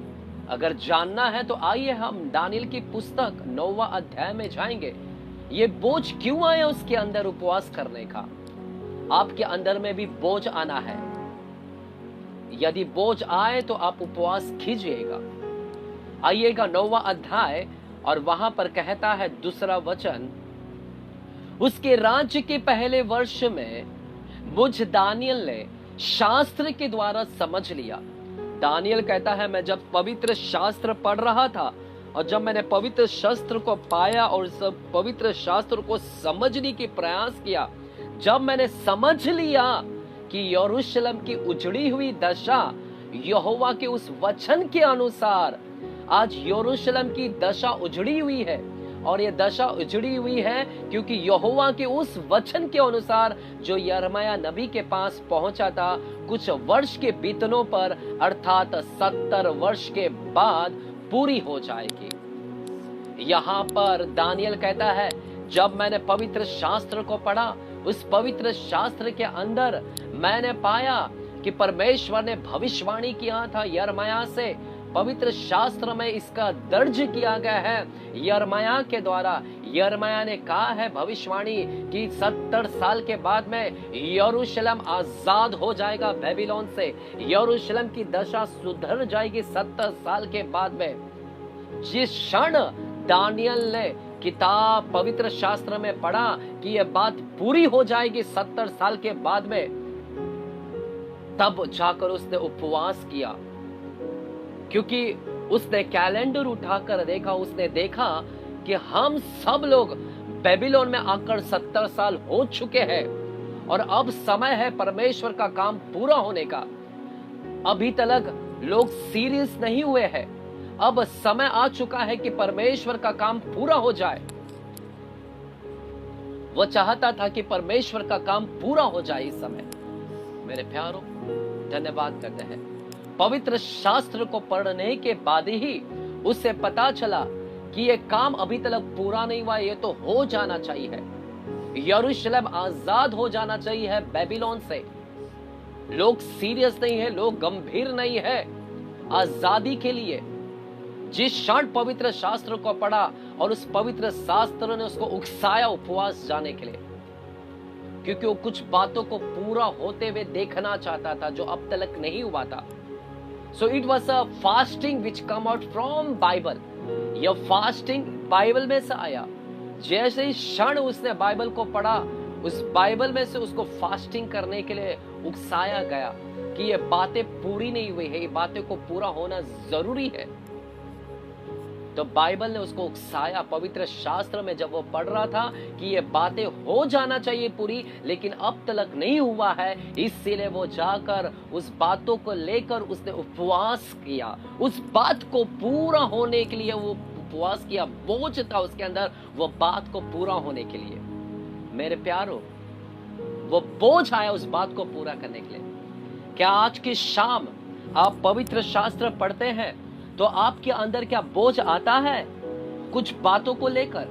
अगर जानना है तो आइए हम दानियल की पुस्तक 9वां अध्याय में जाएंगे। ये बोझ क्यों आया उसके अंदर उपवास करने का? आपके अंदर में भी बोझ आना है। यदि बोझ आए तो आप उपवास कीजिएगा। आइएगा 9वां अध्याय, और वहां पर कहता है दूसरा वचन, उसके राज्य के पहले वर्ष में मुझ दानियल ने शास्त्र के द्वारा समझ लिया। दानियल कहता है, मैं जब पवित्र शास्त्र पढ़ रहा था और जब मैंने पवित्र शास्त्र को पाया और सब पवित्र शास्त्र को समझने की प्रयास किया, जब मैंने समझ लिया कि यरूशलेम की उजड़ी हुई दशा यहोवा के उस वचन के अनुसार आज यरूशलेम की दशा उजड़ी हुई है, और ये दशा उजड़ी हुई है क्योंकि यहोवा के उस वचन के अनुसार जो यिर्मयाह नबी के पास पहुंचा था, कुछ वर्ष के बीतनों पर अर्थात 70 वर्ष के बाद पूरी हो जाएगी। यहाँ पर दानियल कहता है, जब मैंने पवित्र शास्त्र को पढ़ा, उस पवित्र शास्त्र के अंदर मैंने पाया कि परमेश्वर ने भविष्यवाणी किया था यिर्मयाह से। पवित्र शास्त्र में इसका दर्ज किया गया है यिर्मयाह के द्वारा। यिर्मयाह ने कहा है भविष्यवाणी कि 70 साल के बाद में यरूशलेम आजाद हो जाएगा बेबीलोन से। यरूशलेम की दशा सुधर जाएगी 70 साल के बाद में। जिस क्षण दानियल ने किताब पवित्र शास्त्र में पढ़ा कि यह बात पूरी हो जाएगी 70 साल के बाद में, तब जाकर उसने उपवास किया। क्योंकि उसने कैलेंडर उठाकर देखा, उसने देखा कि हम सब लोग बेबीलोन में आकर 70 साल हो चुके हैं और अब समय है परमेश्वर का काम पूरा होने का। अभी तक लोग सीरियस नहीं हुए हैं, अब समय आ चुका है कि परमेश्वर का काम पूरा हो जाए। वो चाहता था कि परमेश्वर का काम पूरा हो जाए इस समय। मेरे प्यारों, धन्यवाद करते हैं। पवित्र शास्त्र को पढ़ने के बाद ही उससे पता चला कि ये काम अभी तक पूरा नहीं हुआ, ये तो हो जाना चाहिए। यरूशलेम आजाद हो जाना चाहिए है बेबीलोन से। लोग सीरियस नहीं है, लोग गंभीर नहीं है आजादी के लिए। जिस क्षण पवित्र शास्त्र को पढ़ा और उस पवित्र शास्त्र ने उसको उकसाया उपवास जाने के लिए, क्योंकि वो कुछ बातों को पूरा होते हुए देखना चाहता था जो अब तक नहीं हुआ था। So it was a fasting which come out from Bible. यह फास्टिंग बाइबल में से आया। जैसे ही क्षण उसने बाइबल को पढ़ा, उस बाइबल में से उसको फास्टिंग करने के लिए उकसाया गया कि ये बातें पूरी नहीं हुई है, ये बातें को पूरा होना जरूरी है। तो बाइबल ने उसको उकसाया। पवित्र शास्त्र में जब वो पढ़ रहा था कि ये बातें हो जाना चाहिए पूरी, लेकिन अब तक नहीं हुआ है, इसलिए वो जाकर उस बातों को लेकर उसने उपवास किया। उस बात को पूरा होने के लिए वो उपवास किया। बोझ था उसके अंदर वो बात को पूरा होने के लिए। मेरे प्यारों, वो बोझ आया उस बात को पूरा करने के लिए। क्या आज की शाम आप पवित्र शास्त्र पढ़ते हैं तो आपके अंदर क्या बोझ आता है कुछ बातों को लेकर?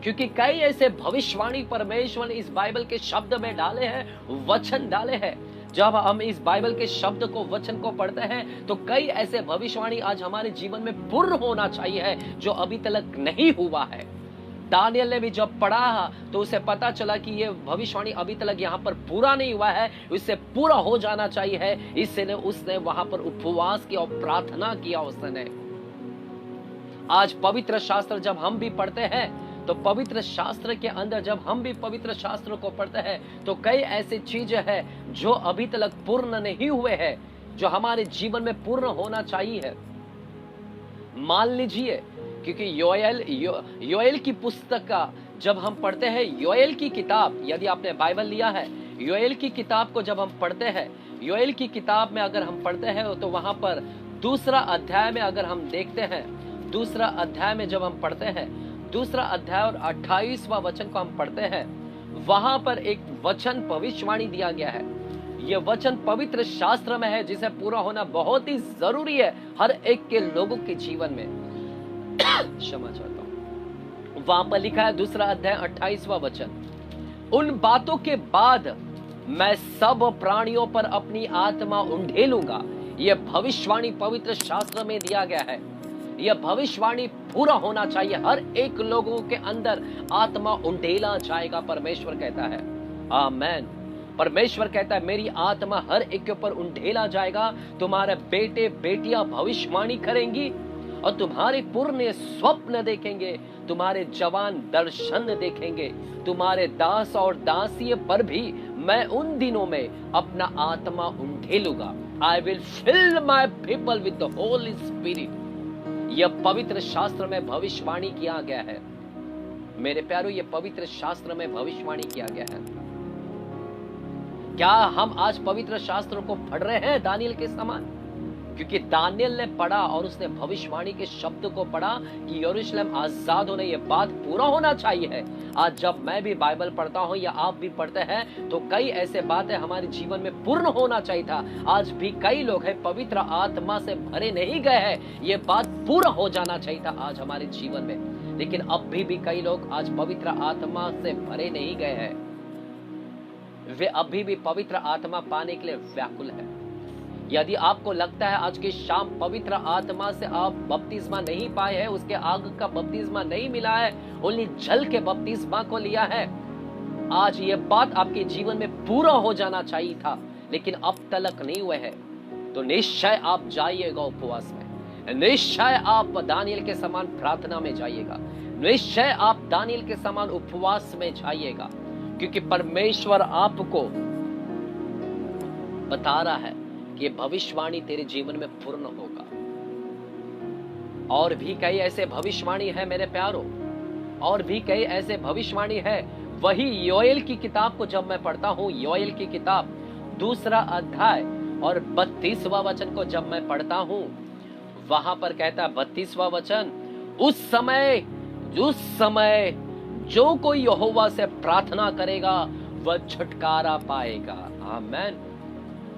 क्योंकि कई ऐसे भविष्यवाणी परमेश्वर ने इस बाइबल के शब्द में डाले हैं, वचन डाले हैं। जब हम इस बाइबल के शब्द को, वचन को पढ़ते हैं तो कई ऐसे भविष्यवाणी आज हमारे जीवन में पूर्ण होना चाहिए है जो अभी तक नहीं हुआ है। दानियल ने भी जब पढ़ा तो उसे पता चला कि ये भविष्यवाणी अभी तक यहाँ पर पूरा नहीं हुआ है, इससे पूरा हो जाना चाहिए है। इसलिए उसने वहां पर उपवास किया और प्रार्थना किया उसने। आज पवित्र शास्त्र जब हम भी पढ़ते हैं तो पवित्र शास्त्र के अंदर जब हम भी पवित्र शास्त्र को पढ़ते हैं तो कई ऐसी चीजें हैं जो अभी तक पूर्ण नहीं हुए हैं, जो हमारे जीवन में पूर्ण होना चाहिए। मान लीजिए, क्योंकि योएल की पुस्तक का जब हम पढ़ते हैं, योएल की किताब, यदि आपने बाइबल लिया है, योएल की किताब को जब हम पढ़ते हैं, योएल की किताब में अगर हम पढ़ते हैं तो वहां पर दूसरा अध्याय में अगर हम देखते हैं, दूसरा अध्याय में जब हम पढ़ते हैं दूसरा अध्याय और 28वां वचन को हम पढ़ते हैं, वहां पर एक वचन भविष्यवाणी दिया गया है। यह वचन पवित्र शास्त्र में है, जिसे पूरा होना बहुत ही जरूरी है हर एक के लोगों के जीवन में। क्षमा चाहता हूं। वहां पर लिखा है, दूसरा अध्याय 28वां वचन, उन बातों के बाद मैं सब प्राणियों पर अपनी आत्मा उंडेलूंगा। यह भविष्यवाणी पवित्र शास्त्र में दिया गया है। यह भविष्यवाणी पूरा होना चाहिए। हर एक लोगों के अंदर आत्मा उंडेला जाएगा, परमेश्वर कहता है। आमेन। परमेश्वर कहता है, मेरी आत्मा हर एक के ऊपर उंडेला जाएगा। तुम्हारे बेटे बेटियां भविष्यवाणी करेंगी और तुम्हारे पूर्ण स्वप्न देखेंगे, तुम्हारे जवान दर्शन देखेंगे, तुम्हारे दास और दासी पर भी मैं उन दिनों में अपना आत्मा उंडेलूंगा। I will fill my people with the Holy Spirit. यह पवित्र शास्त्र में भविष्यवाणी किया गया है। मेरे प्यारों, यह पवित्र शास्त्र में भविष्यवाणी किया गया है। क्या हम आज पवित्र शास्त्र को पढ़ रहे हैं दानियल के समान? क्योंकि दानियल ने पढ़ा और उसने भविष्यवाणी के शब्द को पढ़ा कि यरूशलेम आजाद होने, यह बात पूरा होना चाहिए है। आज जब मैं भी बाइबल पढ़ता हूं या आप भी पढ़ते हैं, तो कई ऐसे बातें हमारे जीवन में पूर्ण होना चाहिए था। आज भी कई लोग हैं पवित्र आत्मा से भरे नहीं गए हैं, यह बात पूरा हो जाना चाहिए था आज हमारे जीवन में। लेकिन अब भी कई लोग आज पवित्र आत्मा से भरे नहीं गए हैं। वे अभी भी पवित्र आत्मा पाने के लिए व्याकुल है। यदि आपको लगता है आज की शाम पवित्र आत्मा से आप बपतिस्मा नहीं पाए हैं, उसके आग का बपतिस्मा नहीं मिला है, ओनली जल के बपतिस्मा को लिया है, आज ये बात आपके जीवन में पूरा हो जाना चाहिए था, लेकिन अब तक नहीं हुए है, तो निश्चय आप जाइएगा उपवास में। निश्चय आप दानियल के समान प्रार्थना में जाइएगा। निश्चय आप दानियल के समान उपवास में जाइएगा, क्योंकि परमेश्वर आपको बता रहा है कि भविष्यवाणी तेरे जीवन में पूर्ण होगा। और भी कई ऐसे भविष्यवाणी है मेरे प्यारों, और भी कई ऐसे भविष्यवाणी है। वही योएल की किताब को जब मैं पढ़ता हूं, योएल की किताब दूसरा अध्याय और 32वां वचन को जब मैं पढ़ता हूं, वहां पर कहता है 32वां वचन, उस समय जो कोई यहोवा से प्रार्थना करेगा वह छुटकारा पाएगा। आमेन।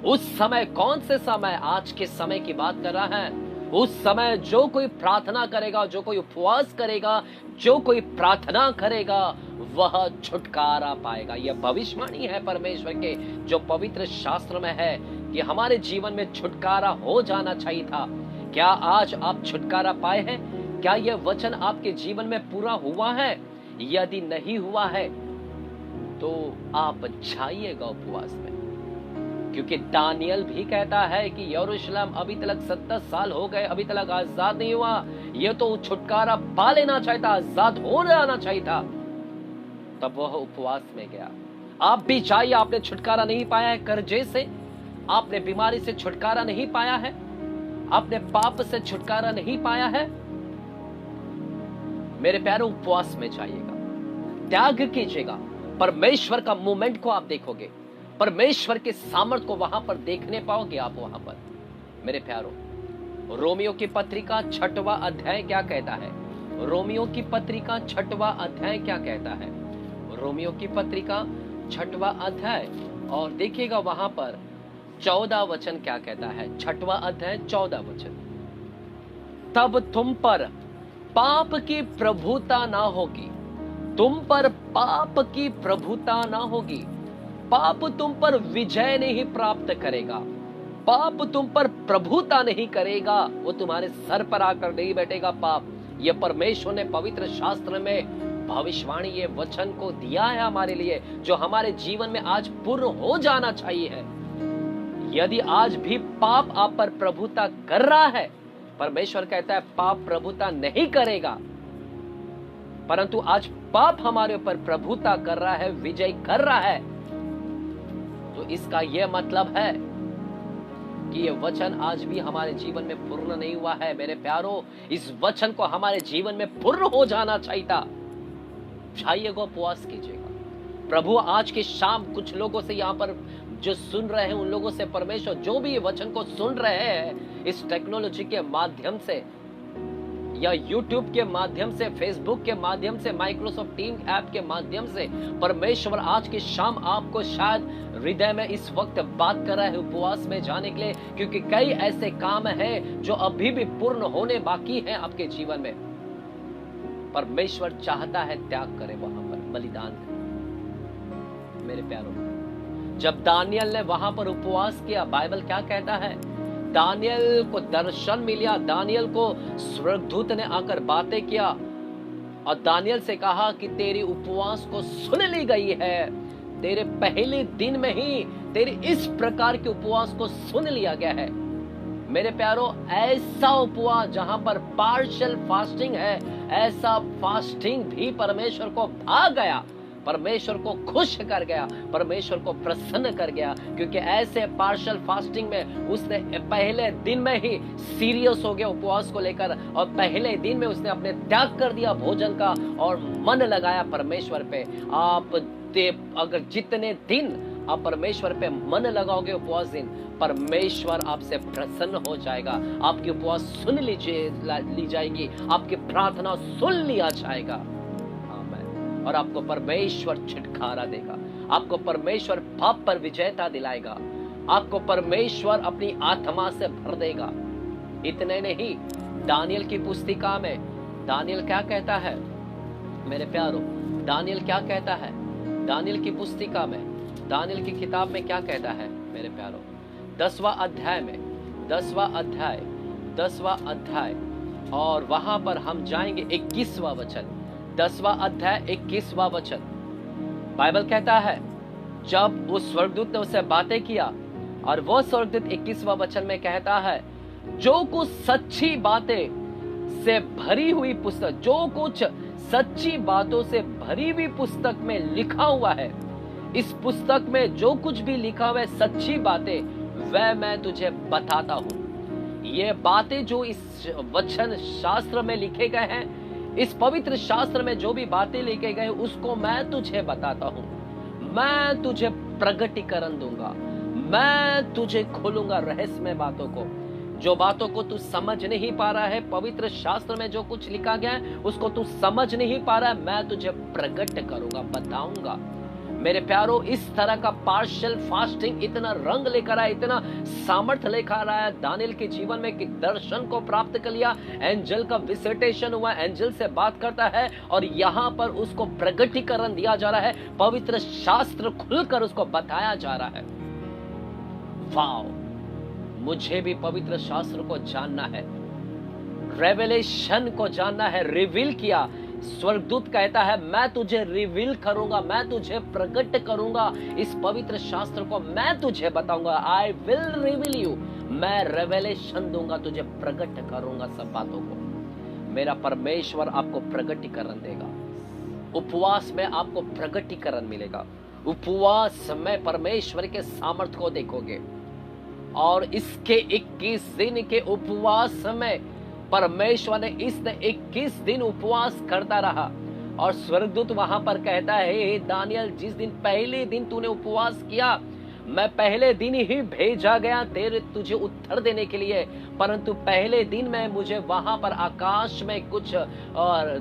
उस समय, कौन से समय? आज के समय की बात कर रहा है। उस समय जो कोई प्रार्थना करेगा, जो कोई उपवास करेगा, जो कोई प्रार्थना करेगा, वह छुटकारा पाएगा। यह भविष्यवाणी है परमेश्वर के, जो पवित्र शास्त्र में है कि हमारे जीवन में छुटकारा हो जाना चाहिए था। क्या आज आप छुटकारा पाए हैं? क्या यह वचन आपके जीवन में पूरा हुआ है? यदि नहीं हुआ है तो आप जाइएगा उपवास में, क्योंकि दानियल भी कहता है कि यरूशलेम अभी तक 70 साल हो गए, अभी तक आजाद नहीं हुआ। ये तो छुटकारा पा लेना चाहिए था, आजाद हो जाना चाहिए था। तब वह उपवास में गया। आप भी चाहिए। आपने छुटकारा नहीं पाया है कर्जे से, आपने बीमारी से छुटकारा नहीं पाया है, आपने पाप से छुटकारा नहीं पाया है, मेरे प्यारों उपवास में जाइएगा, त्याग कीजिएगा। परमेश्वर का मूवमेंट को आप देखोगे, परमेश्वर के सामर्थ को वहां पर देखने पाओगे आप वहां पर। मेरे प्यारों, रोमियो की पत्रिका 6वां अध्याय क्या कहता है? रोमियो की पत्रिका 6वां अध्याय क्या कहता है? रोमियो की पत्रिका 6वां अध्याय और देखिएगा वहां पर 14 वचन क्या कहता है। 6वां अध्याय 14 वचन, तब तुम पर पाप की प्रभुता ना होगी, तुम पर पाप की प्रभुता ना होगी, पाप तुम पर विजय नहीं प्राप्त करेगा, पाप तुम पर प्रभुता नहीं करेगा, वो तुम्हारे सर पर आकर नहीं बैठेगा पाप। ये परमेश्वर ने पवित्र शास्त्र में भविष्यवाणी, ये वचन को दिया है हमारे लिए, जो हमारे जीवन में आज पूर्ण हो जाना चाहिए है। यदि आज भी पाप आप पर प्रभुता कर रहा है, परमेश्वर कहता है पाप प्रभुता नहीं करेगा, परंतु आज पाप हमारे ऊपर प्रभुता कर रहा है, विजय कर रहा है, तो इसका यह मतलब है कि यह वचन आज भी हमारे जीवन में पूर्ण नहीं हुआ है। मेरे प्यारों, इस वचन को हमारे जीवन में पूर्ण हो जाना चाहिए था। जाइएगा, उपवास कीजिएगा। प्रभु आज की शाम कुछ लोगों से यहाँ पर जो सुन रहे हैं, उन लोगों से परमेश्वर जो भी ये वचन को सुन रहे हैं इस टेक्नोलॉजी के माध्यम से, या YouTube के माध्यम से, Facebook के माध्यम से, माइक्रोसॉफ्ट टीम ऐप के माध्यम से परमेश्वर आज की शाम आपको शायद हृदय में इस वक्त बात कर रहा है उपवास में जाने के लिए, क्योंकि कई ऐसे काम हैं जो अभी भी पूर्ण होने बाकी हैं आपके जीवन में। परमेश्वर चाहता है त्याग करे, वहां पर बलिदान करे। मेरे प्यारों, जब दानियल ने वहां पर उपवास किया, बाइबल क्या कहता है? दानियल को दर्शन मिला, दानियल को स्वर्गदूत ने आकर बातें किया और दानियल से कहा कि तेरी उपवास को सुन ली गई है। तेरे पहले दिन में ही तेरी इस प्रकार के उपवास को सुन लिया गया है। मेरे प्यारों, ऐसा उपवास जहां पर पार्शियल फास्टिंग है, ऐसा फास्टिंग भी परमेश्वर को भा गया, परमेश्वर को खुश कर गया, परमेश्वर को प्रसन्न कर गया, क्योंकि ऐसे पार्शियल फास्टिंग में उसने पहले दिन में ही सीरियस हो गया उपवास को लेकर, और पहले दिन में उसने अपने त्याग कर दिया भोजन का और मन लगाया परमेश्वर पे। आप अगर जितने दिन आप परमेश्वर पे मन लगाओगे उपवास दिन, परमेश्वर आपसे प्रसन्न हो जाएगा, आपकी उपवास सुन ली जाएगी, आपकी प्रार्थना सुन लिया जाएगा। आमीन। और आपको परमेश्वर छुटकारा देगा, आपको परमेश्वर पाप पर विजयता दिलाएगा, आपको परमेश्वर अपनी आत्मा से भर देगा। इतने नहीं, दानियल की पुस्तिका में दानियल क्या कहता है? मेरे प्यारों, दानियल क्या कहता है? दानियल की पुस्तिका में, दानियल की किताब में क्या कहता है मेरे प्यारों? 10वां अध्याय और वहां पर हम जाएंगे 21वां वचन। 10वां अध्याय 21वां वचन। बाइबल कहता है, जब वो स्वर्गदूत ने उससे बातें किया, और वो स्वर्गदूत 21वां वचन में कहता है, जो कुछ सच्ची बातें से भरी हुई पुस्तक, जो कुछ सच्ची बातों से भरी हुई पुस्तक में लिखा हुआ है, इस पुस्तक में जो कुछ भी लिखा हुआ है सच्ची बातें, वह मैं तुझे बताता हूं। ये बातें जो इस वचन शास्त्र में लिखे गए हैं, इस पवित्र शास्त्र में जो भी बातें लिखे गए, उसको मैं तुझे बताता हूं। मैं तुझे प्रगटीकरण दूंगा, मैं तुझे खोलूंगा रहस्यमय बातों को। जो बातों को तू समझ नहीं पा रहा है, पवित्र शास्त्र में जो कुछ लिखा गया है उसको तू समझ नहीं पा रहा है, मैं तुझे प्रकट करूंगा, बताऊंगा। मेरे प्यारों, इस तरह का पार्शियल फास्टिंग इतना रंग लेकर आया, इतना सामर्थ्य लेकर आया दानियल के जीवन में कि दर्शन को प्राप्त कर लिया, एंजल का विजिटेशन हुआ, एंजल से बात करता है और यहाँ पर उसको प्रगटीकरण दिया जा रहा है, पवित्र शास्त्र खुलकर उसको बताया जा रहा है। वाव, मुझे भी पवित्र शास्त्र को जानना है, रेवलेशन को जानना है। रिवील किया, स्वर्गदूत कहता है, मैं तुझे रिवील करूंगा, मैं तुझे प्रकट करूंगा, इस पवित्र शास्त्र को मैं तुझे बताऊंगा। आई विल रिवील यू, मैं रेवलेशन दूंगा, तुझे प्रकट करूंगा सब बातों को। मेरा परमेश्वर आपको प्रकटीकरण देगा। उपवास में आपको प्रकटीकरण मिलेगा, उपवास में परमेश्वर के सामर्थ्य को देखोगे। और इसके 21 दिन के उपवास में परमेश्वर ने इस 21 दिन उपवास करता रहा, और स्वर्गदूत वहां पर कहता है, हे दानियल, जिस दिन पहले दिन तूने उपवास किया, मैं पहले दिन ही भेजा गया तुझे उत्तर देने के लिए, परंतु पहले दिन में मुझे वहां पर आकाश में कुछ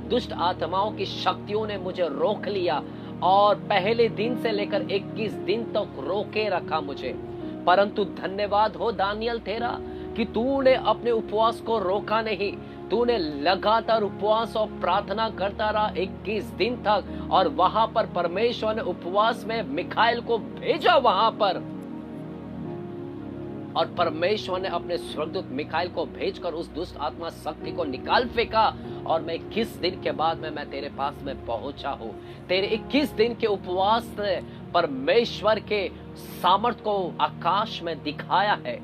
दुष्ट आत्माओं की शक्तियों ने मुझे रोक लिया, और पहले दिन से लेकर 21 दिन तक रोके रखा मुझे। परंतु धन्यवाद हो दानियल तेरा कि तूने अपने उपवास को रोका नहीं, तूने लगातार उपवास और प्रार्थना करता रहा 21 दिन तक, और वहां पर परमेश्वर ने उपवास में मिखाइल को भेजा वहां पर, और परमेश्वर ने अपने स्वर्गदूत मिखाइल को भेजकर उस दुष्ट आत्मा शक्ति को निकाल फेंका, और मैं 21 दिन के बाद में मैं तेरे पास में पहुंचा हूं। तेरे 21 दिन के उपवास ने परमेश्वर के सामर्थ्य को आकाश में दिखाया है।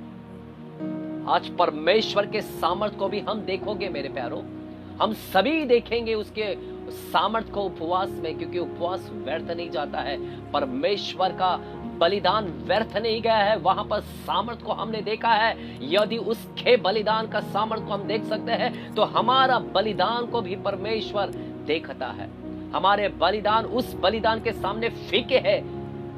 आज परमेश्वर के सामर्थ्य को भी हम देखोगे मेरे प्यारों, हम सभी देखेंगे उसके सामर्थ्य को उपवास में, क्योंकि उपवास व्यर्थ नहीं जाता है, परमेश्वर का बलिदान व्यर्थ नहीं गया है। वहां पर सामर्थ्य को हमने देखा है। यदि उसके बलिदान का सामर्थ्य को हम देख सकते हैं, तो हमारा बलिदान को भी परमेश्वर देखता है। हमारे बलिदान उस बलिदान के सामने फीके है,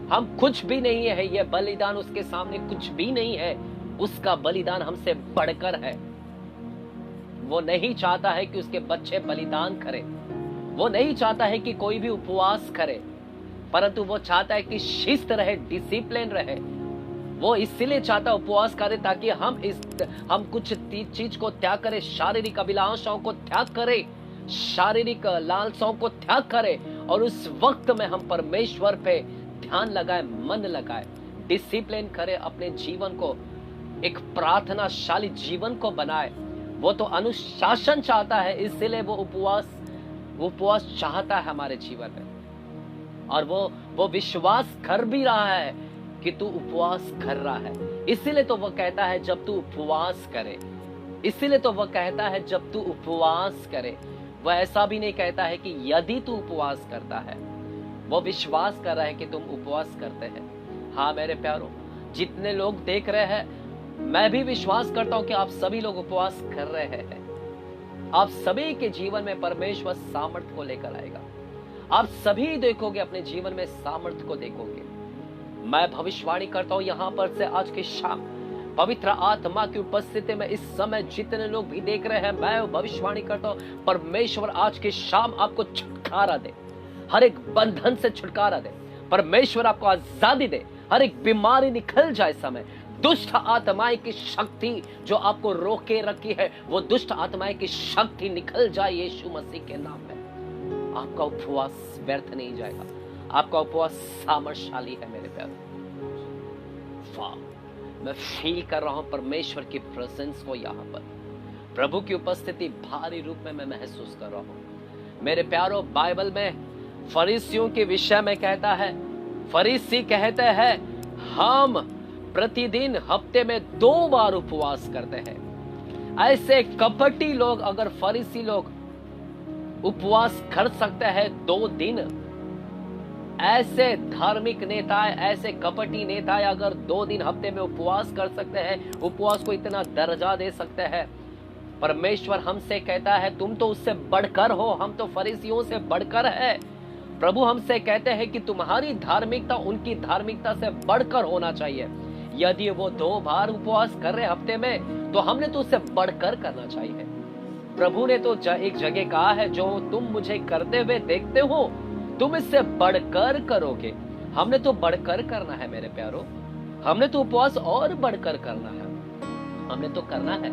हम कुछ भी नहीं है, यह बलिदान उसके सामने कुछ भी नहीं है, उसका बलिदान हमसे बढ़कर है। वो नहीं चाहता है कि उसके बच्चे बलिदान करें, वो नहीं चाहता है कि कोई भी उपवास करे, परंतु वो चाहता है कि शिस्त रहे, डिसिप्लिन रहे। वो इसलिए चाहता है उपवास करे ताकि हम कुछ चीज को त्याग करें, शारीरिक अभिलाषाओं को त्याग करें, शारीरिक लालसाओं को त्याग करें, और उस वक्त में हम परमेश्वर पे ध्यान लगाए, मन लगाए, डिसिप्लिन करे, अपने जीवन को एक प्रार्थनाशाली जीवन को बनाए। वो तो अनुशासन चाहता है, इसलिए वो उपवास चाहता है हमारे जीवन में। और वो विश्वास कर भी रहा है कि तू उपवास कर रहा है, इसीलिए तो वो कहता है जब तू उपवास करे, इसीलिए तो वो कहता है जब तू उपवास करे। वह ऐसा भी नहीं कहता है कि यदि तू उपवास करता है, वो विश्वास कर रहा है कि तुम उपवास करते हैं। हाँ मेरे प्यारों, जितने लोग देख रहे हैं, मैं भी विश्वास करता हूं कि आप सभी लोग उपवास कर रहे हैं। आप सभी के जीवन में परमेश्वर सामर्थ्य को लेकर आएगा। आप सभी देखोगे, अपने जीवन में सामर्थ्य को देखोगे। मैं भविष्यवाणी करता हूं यहां पर से आज की शाम, पवित्र आत्मा की उपस्थिति में इस समय जितने लोग भी देख रहे हैं, मैं भविष्यवाणी करता हूं परमेश्वर आज की शाम आपको छुटकारा दे, हर एक बंधन से छुटकारा दे, परमेश्वर आपको आजादी दे, हर एक बीमारी निकल जाए। समय दुष्ट आत्माएं की शक्ति जो आपको रोके रखी है, वो दुष्ट आत्माएं की शक्ति निकल जाए यीशु मसीह के नाम में। आपका उपवास व्यर्थ नहीं जाएगा, आपका उपवास सामर्थशाली है मेरे प्यारे। वाह, मैं फील कर रहा हूं परमेश्वर की प्रेजेंस को, यहाँ पर प्रभु की उपस्थिति भारी रूप में मैं महसूस कर रहा हूं मेरे प्यारों। बाइबल में फरीसियों के विषय में कहता है, फरीसी कहते हैं हम प्रतिदिन हफ्ते में 2 बार उपवास करते हैं। ऐसे कपटी लोग, अगर फरीसी लोग उपवास कर सकते हैं 2 दिन, ऐसे धार्मिक नेताएं, ऐसे कपटी नेताएं अगर 2 दिन हफ्ते में उपवास कर सकते हैं, उपवास को इतना दर्जा दे सकते हैं, परमेश्वर हमसे कहता है तुम तो उससे बढ़कर हो, हम तो फरीसियों से बढ़कर है। प्रभु हमसे कहते हैं कि तुम्हारी धार्मिकता उनकी धार्मिकता से बढ़कर होना चाहिए। यदि वो 2 बार उपवास कर रहे हफ्ते में, तो हमने तो उससे बढ़कर करना चाहिए। प्रभु ने तो एक जगह कहा है, जो तुम मुझे करते हुए देखते हो तुम इससे बढ़कर करोगे। हमने तो बढ़कर करना है मेरे प्यारों, हमने तो उपवास और बढ़कर करना है, हमने तो करना है।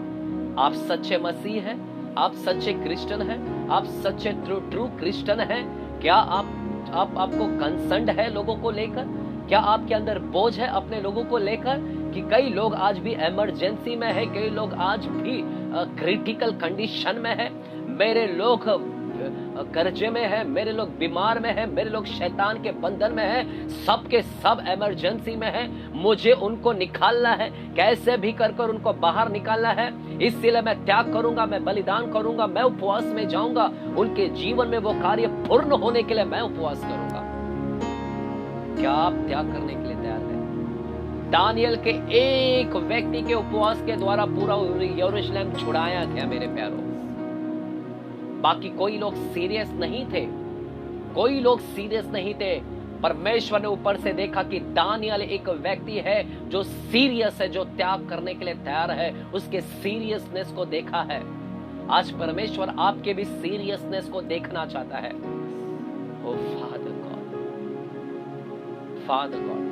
आप सच्चे मसीह हैं, आप सच्चे क्रिश्चियन हैं, आप सच्चे ट्रू क्रिश्चियन हैं। क्या आपको कंसर्न है लोगों को लेकर? क्या आपके अंदर बोझ है अपने लोगों को लेकर? कि कई लोग आज भी इमरजेंसी में है, कई लोग आज भी क्रिटिकल कंडीशन में है, मेरे लोग कर्जे में है, मेरे लोग बीमार में है, मेरे लोग शैतान के बंधन में है, सबके सब इमरजेंसी में है, मुझे उनको निकालना है, कैसे भी कर उनको बाहर निकालना है। इसलिए मैं त्याग करूंगा, मैं बलिदान करूंगा, मैं उपवास में जाऊंगा, उनके जीवन में वो कार्य पूर्ण होने के लिए मैं उपवास करूंगा। क्या आप त्याग करने के लिए तैयार हैं? दानियल के एक व्यक्ति के उपवास के द्वारा पूरा यरूशलेम छुड़ाया गया मेरे प्यारों। बाकी कोई लोग सीरियस नहीं थे, कोई लोग सीरियस नहीं थे। परमेश्वर ने ऊपर से देखा कि दानियल एक व्यक्ति है जो सीरियस है, जो त्याग करने के लिए तैयार है, उसके सीरियसनेस को देखा है। आज परमेश्वर आपके भी सीरियसनेस को देखना चाहता है। O Father God,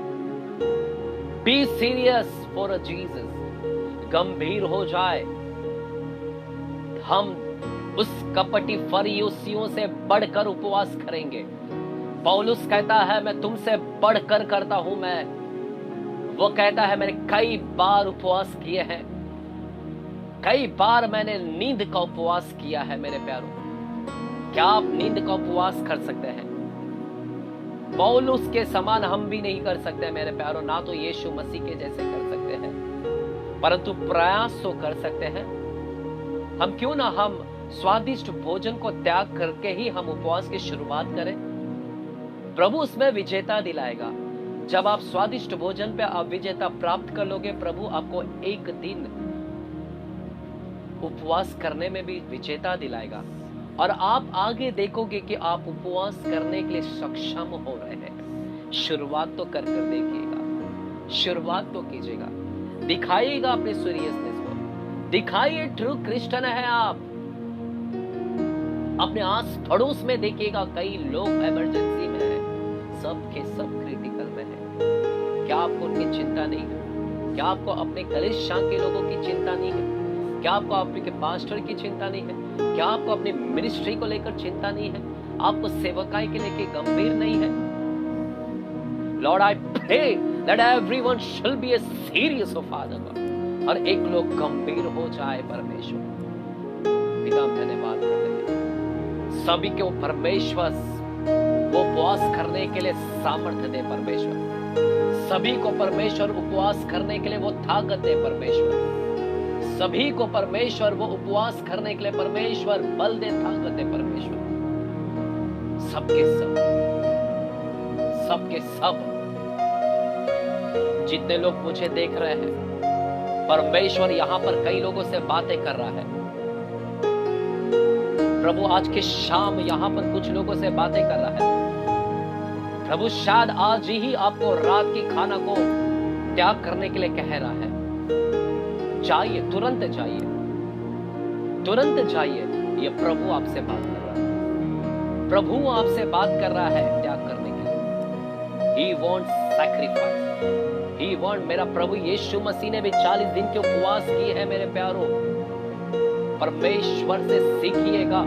be serious for Jesus. गंभीर हो जाए। हम उस कपटी फरीसियों से बढ़कर उपवास करेंगे। पौलुस कहता है मैं तुमसे बढ़कर करता हूं। वो कहता है मैंने कई बार उपवास किए हैं, कई बार मैंने नींद का उपवास किया है मेरे प्यारों। क्या आप नींद का उपवास कर सकते हैं? पौलुस के समान हम भी नहीं कर सकते मेरे प्यारों, ना तो यीशु मसीह के जैसे कर सकते हैं, परंतु प्रयास तो कर सकते हैं। हम क्यों ना हम स्वादिष्ट भोजन को त्याग करके ही हम उपवास की शुरुआत करें। प्रभु उसमें विजेता दिलाएगा। जब आप स्वादिष्ट भोजन पे आप विजेता प्राप्त कर लोगे, प्रभु आपको एक दिन उपवास करने में भी विजेता दिलाएगा, और आप आगे देखोगे कि आप उपवास करने के लिए सक्षम हो रहे हैं। शुरुआत तो कर देखिएगा, शुरुआत तो कीजिएगा, दिखाइएगा अपने सीरियसनेस को, दिखाइए ट्रू क्रिश्चियन है आप। अपने आस पड़ोस में देखिएगा, कई लोग इमरजेंसी में हैं, सब के सब क्रिटिकल में है। क्या आपको उनकी चिंता नहीं है? क्या आपको अपने कलीसिया के लोगों की चिंता नहीं है? क्या आपको आपके पास्टर की चिंता नहीं है? क्या आपको अपनी मिनिस्ट्री को लेकर चिंता नहीं है? आपको सेवकाई के लेके गंभीर नहीं है? Lord I pray that everyone shall be serious of Father God, और एक लोग गंभीर हो जाए परमेश्वर। पिता धन्यवाद करते हैं, सभी को परमेश्वर वो उपवास करने के लिए सामर्थ्य दे परमेश्वर, सभी को परमेश्वर उपवास करने के लिए वो ताकत दे परमेश्वर, सभी को परमेश्वर वो उपवास करने के लिए परमेश्वर बल दे, ताकत दे परमेश्वर। सबके सब जितने लोग मुझे देख रहे हैं, परमेश्वर यहां पर कई लोगों से बातें कर रहा है। प्रभु आज के शाम यहां पर कुछ लोगों से बातें कर रहा है। प्रभु शायद आज ही आपको रात की खाना को त्याग करने के लिए कह रहा है। जाइए, तुरंत जाइए, तुरंत जाइए। ये प्रभु आपसे बात कर रहा है, प्रभु आपसे बात कर रहा है त्याग करने के लिए। He wants sacrifice, He wants। मेरा प्रभु यीशु मसीह ने भी 40 दिन के उपवास किए हैं मेरे प्यारों। परमेश्वर से सीखिएगा।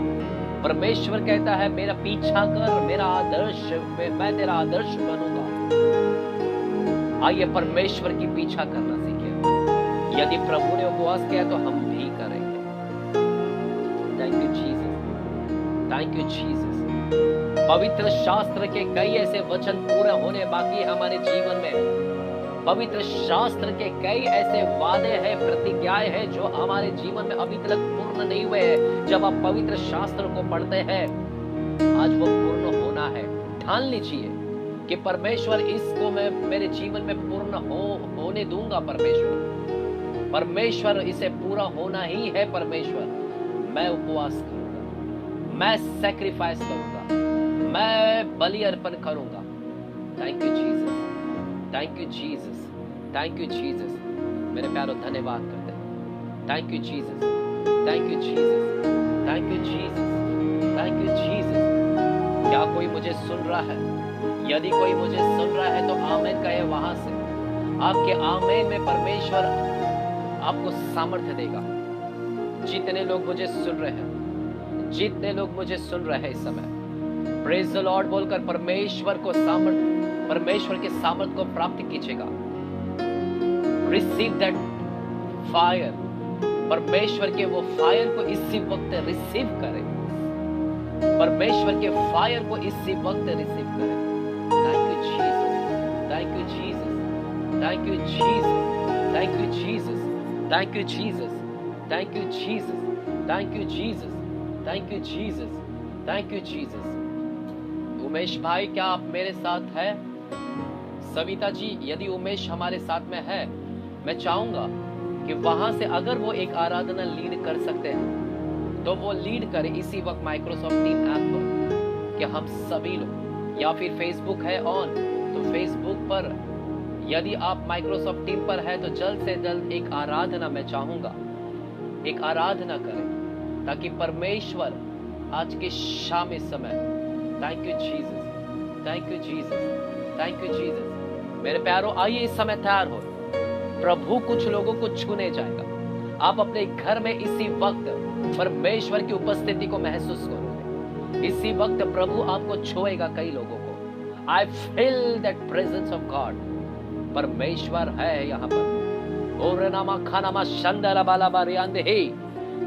परमेश्वर कहता है मेरा पीछा कर, मेरा आदर्श, मैं तेरा आदर्श बनूंगा। आइए परमेश्वर की पीछा करना सीखिए। यदि प्रभु ने उपवास किया तो हम भी करेंगे। Thank you Jesus, thank you Jesus. पवित्र शास्त्र के कई ऐसे वचन पूरे होने बाकी है हमारे जीवन में। पवित्र शास्त्र के कई ऐसे वादे हैं, प्रतिज्ञाएं हैं जो हमारे जीवन में अभी तक पूर्ण नहीं हुए हैं। जब आप पवित्र शास्त्र को पढ़ते हैं, आज वो पूर्ण होना है। ठान लीजिए कि परमेश्वर इसको मैं मेरे जीवन में पूर्ण होने दूंगा। परमेश्वर इसे पूरा होना ही है। परमेश्वर, मैं उपवास करूंगा, मैं सैक्रिफाइस करूंगा, मैं बलि अर्पण करूंगा। Thank you Jesus, thank you Jesus, thank you Jesus. मेरे प्यारों धन्यवाद करते हैं। Thank you Jesus, thank you Jesus, thank you Jesus, thank you Jesus. क्या कोई मुझे सुन रहा है? यदि कोई मुझे सुन रहा है तो आमीन कहे वहां से। आपके आमीन में परमेश्वर आपको सामर्थ्य देगा। जितने लोग मुझे सुन रहे हैं, जितने लोग मुझे सुन रहे हैं इस समय, प्रेज द लॉर्ड बोलकर परमेश्वर के सामर्थ्य को प्राप्त कीजिएगा। Receive that fire. परमेश्वर के वो फायर को इसी वक्त रिसीव करें। परमेश्वर के फायर को इसी वक्त रिसीव करें। Thank you Jesus, thank you Jesus, thank you Jesus, thank you Jesus, thank you Jesus, thank you Jesus, thank you Jesus, thank you Jesus, thank you Jesus. Umesh भाई, क्या आप मेरे साथ हैं? सविता जी, यदि उमेश हमारे साथ में है, मैं चाहूंगा कि वहां से अगर वो एक आराधना लीड कर सकते हैं तो वो लीड करें इसी वक्त माइक्रोसॉफ्ट टीम ऐप पर, कि हम सभी लोग, या फिर फेसबुक है ऑन तो फेसबुक पर यदि आप माइक्रोसॉफ्ट टीम पर है तो जल्द से जल्द एक आराधना, मैं चाहूंगा एक आराधना करें, ताकि परमेश्वर आज के शाम इस समय, thank you Jesus, thank you Jesus, thank you Jesus. मेरे प्यारों, आइए इस समय तैयार हो। प्रभु कुछ लोगों को छूने जाएगा। आप अपने घर में इसी वक्त परमेश्वर की उपस्थिति को महसूस करोगे। इसी वक्त प्रभु आपको छुएगा कई लोगों को। I feel that presence of God. परमेश्वर है यहाँ पर। ओरे नामा खानामा शंदरा बाला बारियादे हे,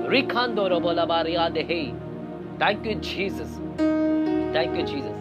रिखांदो रोबोला बारियादे हे। Thank you Jesus, thank you Jesus.